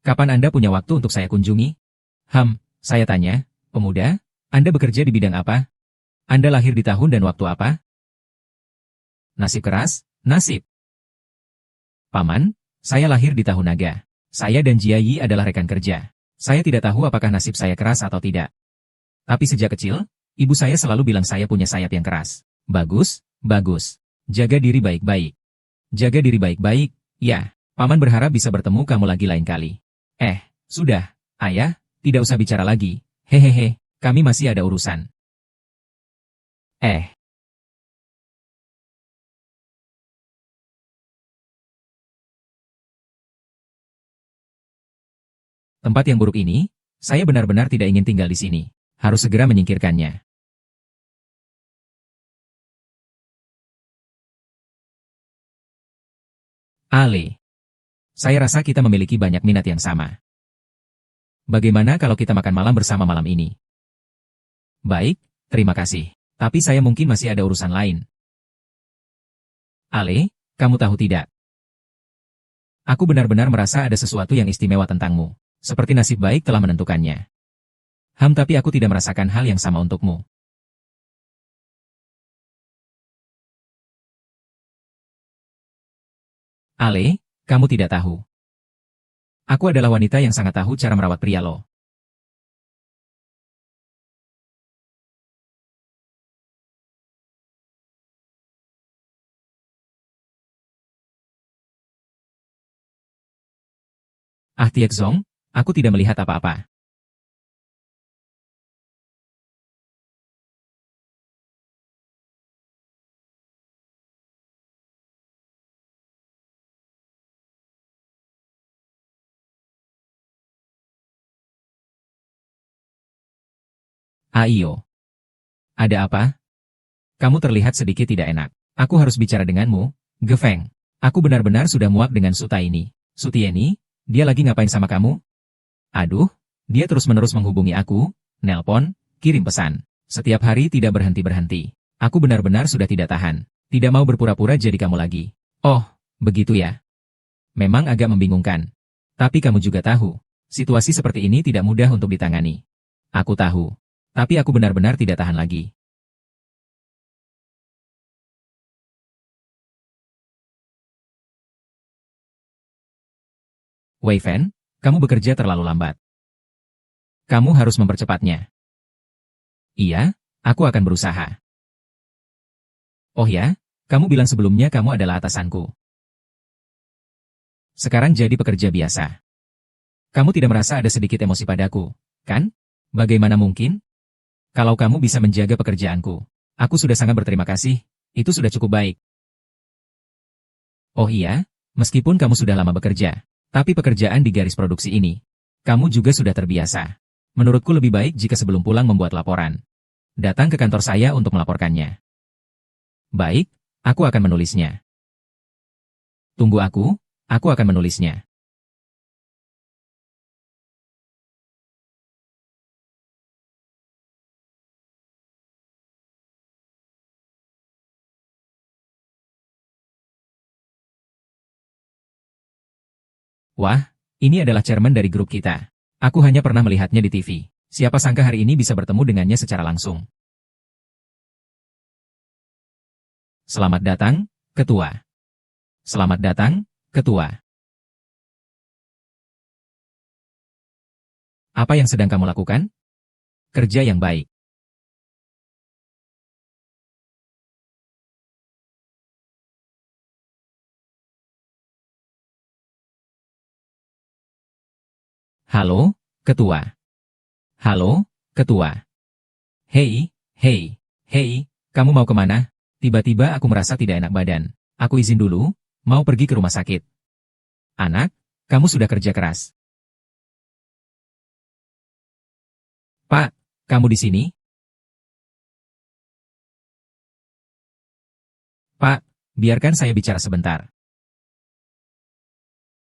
Kapan Anda punya waktu untuk saya kunjungi? Saya tanya, pemuda, Anda bekerja di bidang apa? Anda lahir di tahun dan waktu apa? Nasib keras, nasib. Paman, saya lahir di tahun naga. Saya dan Jiayi adalah rekan kerja. Saya tidak tahu apakah nasib saya keras atau tidak. Tapi sejak kecil, ibu saya selalu bilang saya punya sayap yang keras. Bagus, bagus. Jaga diri baik-baik. Jaga diri baik-baik, ya. Paman berharap bisa bertemu kamu lagi lain kali. Sudah, Ayah, tidak usah bicara lagi. Hehehe, kami masih ada urusan. Tempat yang buruk ini, saya benar-benar tidak ingin tinggal di sini. Harus segera menyingkirkannya. Ale. Saya rasa kita memiliki banyak minat yang sama. Bagaimana kalau kita makan malam bersama malam ini? Baik, terima kasih. Tapi saya mungkin masih ada urusan lain. Ale, kamu tahu tidak? Aku benar-benar merasa ada sesuatu yang istimewa tentangmu. Seperti nasib baik telah menentukannya. Tapi aku tidak merasakan hal yang sama untukmu. Ale, kamu tidak tahu. Aku adalah wanita yang sangat tahu cara merawat pria loh. Tiekzong, aku tidak melihat apa-apa. Iyo. Ada apa? Kamu terlihat sedikit tidak enak. Aku harus bicara denganmu, Gefeng. Aku benar-benar sudah muak dengan Suta ini. Suti ini, dia lagi ngapain sama kamu? Aduh, dia terus-menerus menghubungi aku, nelpon, kirim pesan. Setiap hari tidak berhenti-berhenti. Aku benar-benar sudah tidak tahan. Tidak mau berpura-pura jadi kamu lagi. Oh, begitu ya. Memang agak membingungkan. Tapi kamu juga tahu, situasi seperti ini tidak mudah untuk ditangani. Aku tahu. Tapi aku benar-benar tidak tahan lagi. Wei Fan, kamu bekerja terlalu lambat. Kamu harus mempercepatnya. Iya, aku akan berusaha. Oh ya, kamu bilang sebelumnya kamu adalah atasanku. Sekarang jadi pekerja biasa. Kamu tidak merasa ada sedikit emosi padaku, kan? Bagaimana mungkin? Kalau kamu bisa menjaga pekerjaanku, aku sudah sangat berterima kasih, itu sudah cukup baik. Oh iya, meskipun kamu sudah lama bekerja, Tapi pekerjaan di garis produksi ini, kamu juga sudah terbiasa. Menurutku lebih baik jika sebelum pulang membuat laporan. Datang ke kantor saya untuk melaporkannya. Baik, aku akan menulisnya. Tunggu aku akan menulisnya. Wah, ini adalah chairman dari grup kita. Aku hanya pernah melihatnya di TV. Siapa sangka hari ini bisa bertemu dengannya secara langsung. Selamat datang, Ketua. Selamat datang, Ketua. Apa yang sedang kamu lakukan? Kerja yang baik. Halo, Ketua. Halo, Ketua. Hei, hei, hei, kamu mau kemana? Tiba-tiba aku merasa tidak enak badan. Aku izin dulu, mau pergi ke rumah sakit. Anak, kamu sudah kerja keras. Pak, kamu di sini? Pak, biarkan saya bicara sebentar.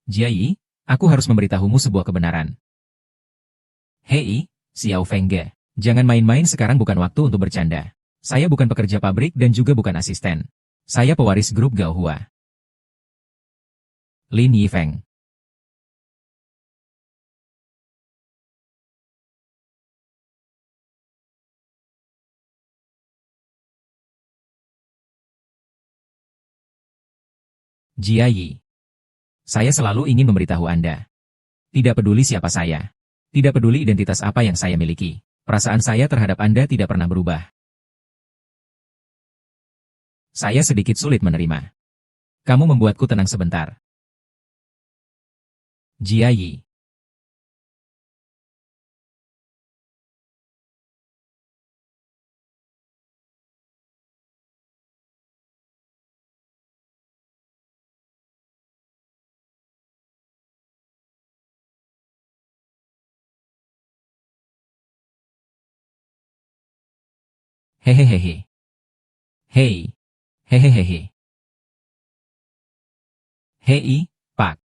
Jiayi, aku harus memberitahumu sebuah kebenaran. Hei, Xiao Fengge, jangan main-main sekarang, bukan waktu untuk bercanda. Saya bukan pekerja pabrik dan juga bukan asisten. Saya pewaris grup Gaohua. Lin Yifeng. Jiayi. Saya selalu ingin memberitahu Anda. Tidak peduli siapa saya. Tidak peduli identitas apa yang saya miliki. Perasaan saya terhadap Anda tidak pernah berubah. Saya sedikit sulit menerima. Kamu membuatku tenang sebentar. Jiayi. Hehehehe. Hei. Hehehehe. Hei, Pak.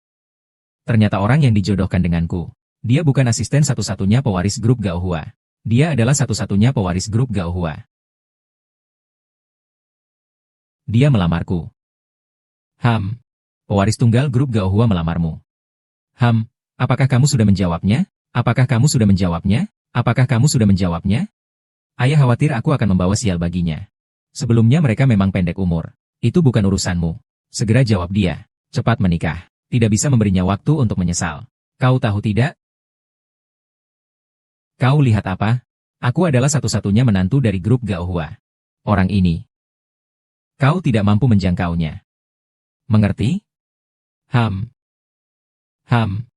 Ternyata orang yang dijodohkan denganku. Dia bukan asisten satu-satunya pewaris grup Gaohua. Dia adalah satu-satunya pewaris grup Gaohua. Dia melamarku. Pewaris tunggal grup Gaohua melamarmu. Apakah kamu sudah menjawabnya? Apakah kamu sudah menjawabnya? Apakah kamu sudah menjawabnya? Ayah khawatir aku akan membawa sial baginya. Sebelumnya mereka memang pendek umur. Itu bukan urusanmu. Segera jawab dia. Cepat menikah. Tidak bisa memberinya waktu untuk menyesal. Kau tahu tidak? Kau lihat apa? Aku adalah satu-satunya menantu dari grup Gaohua. Orang ini. Kau tidak mampu menjangkaunya. Mengerti? Ham. Ham.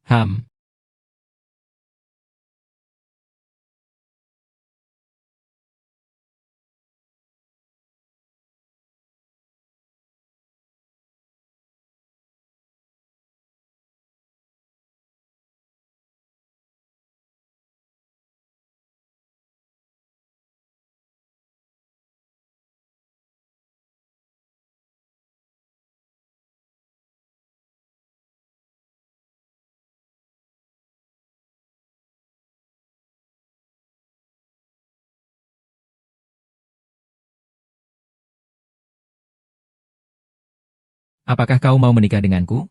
Ham. Apakah kau mau menikah denganku?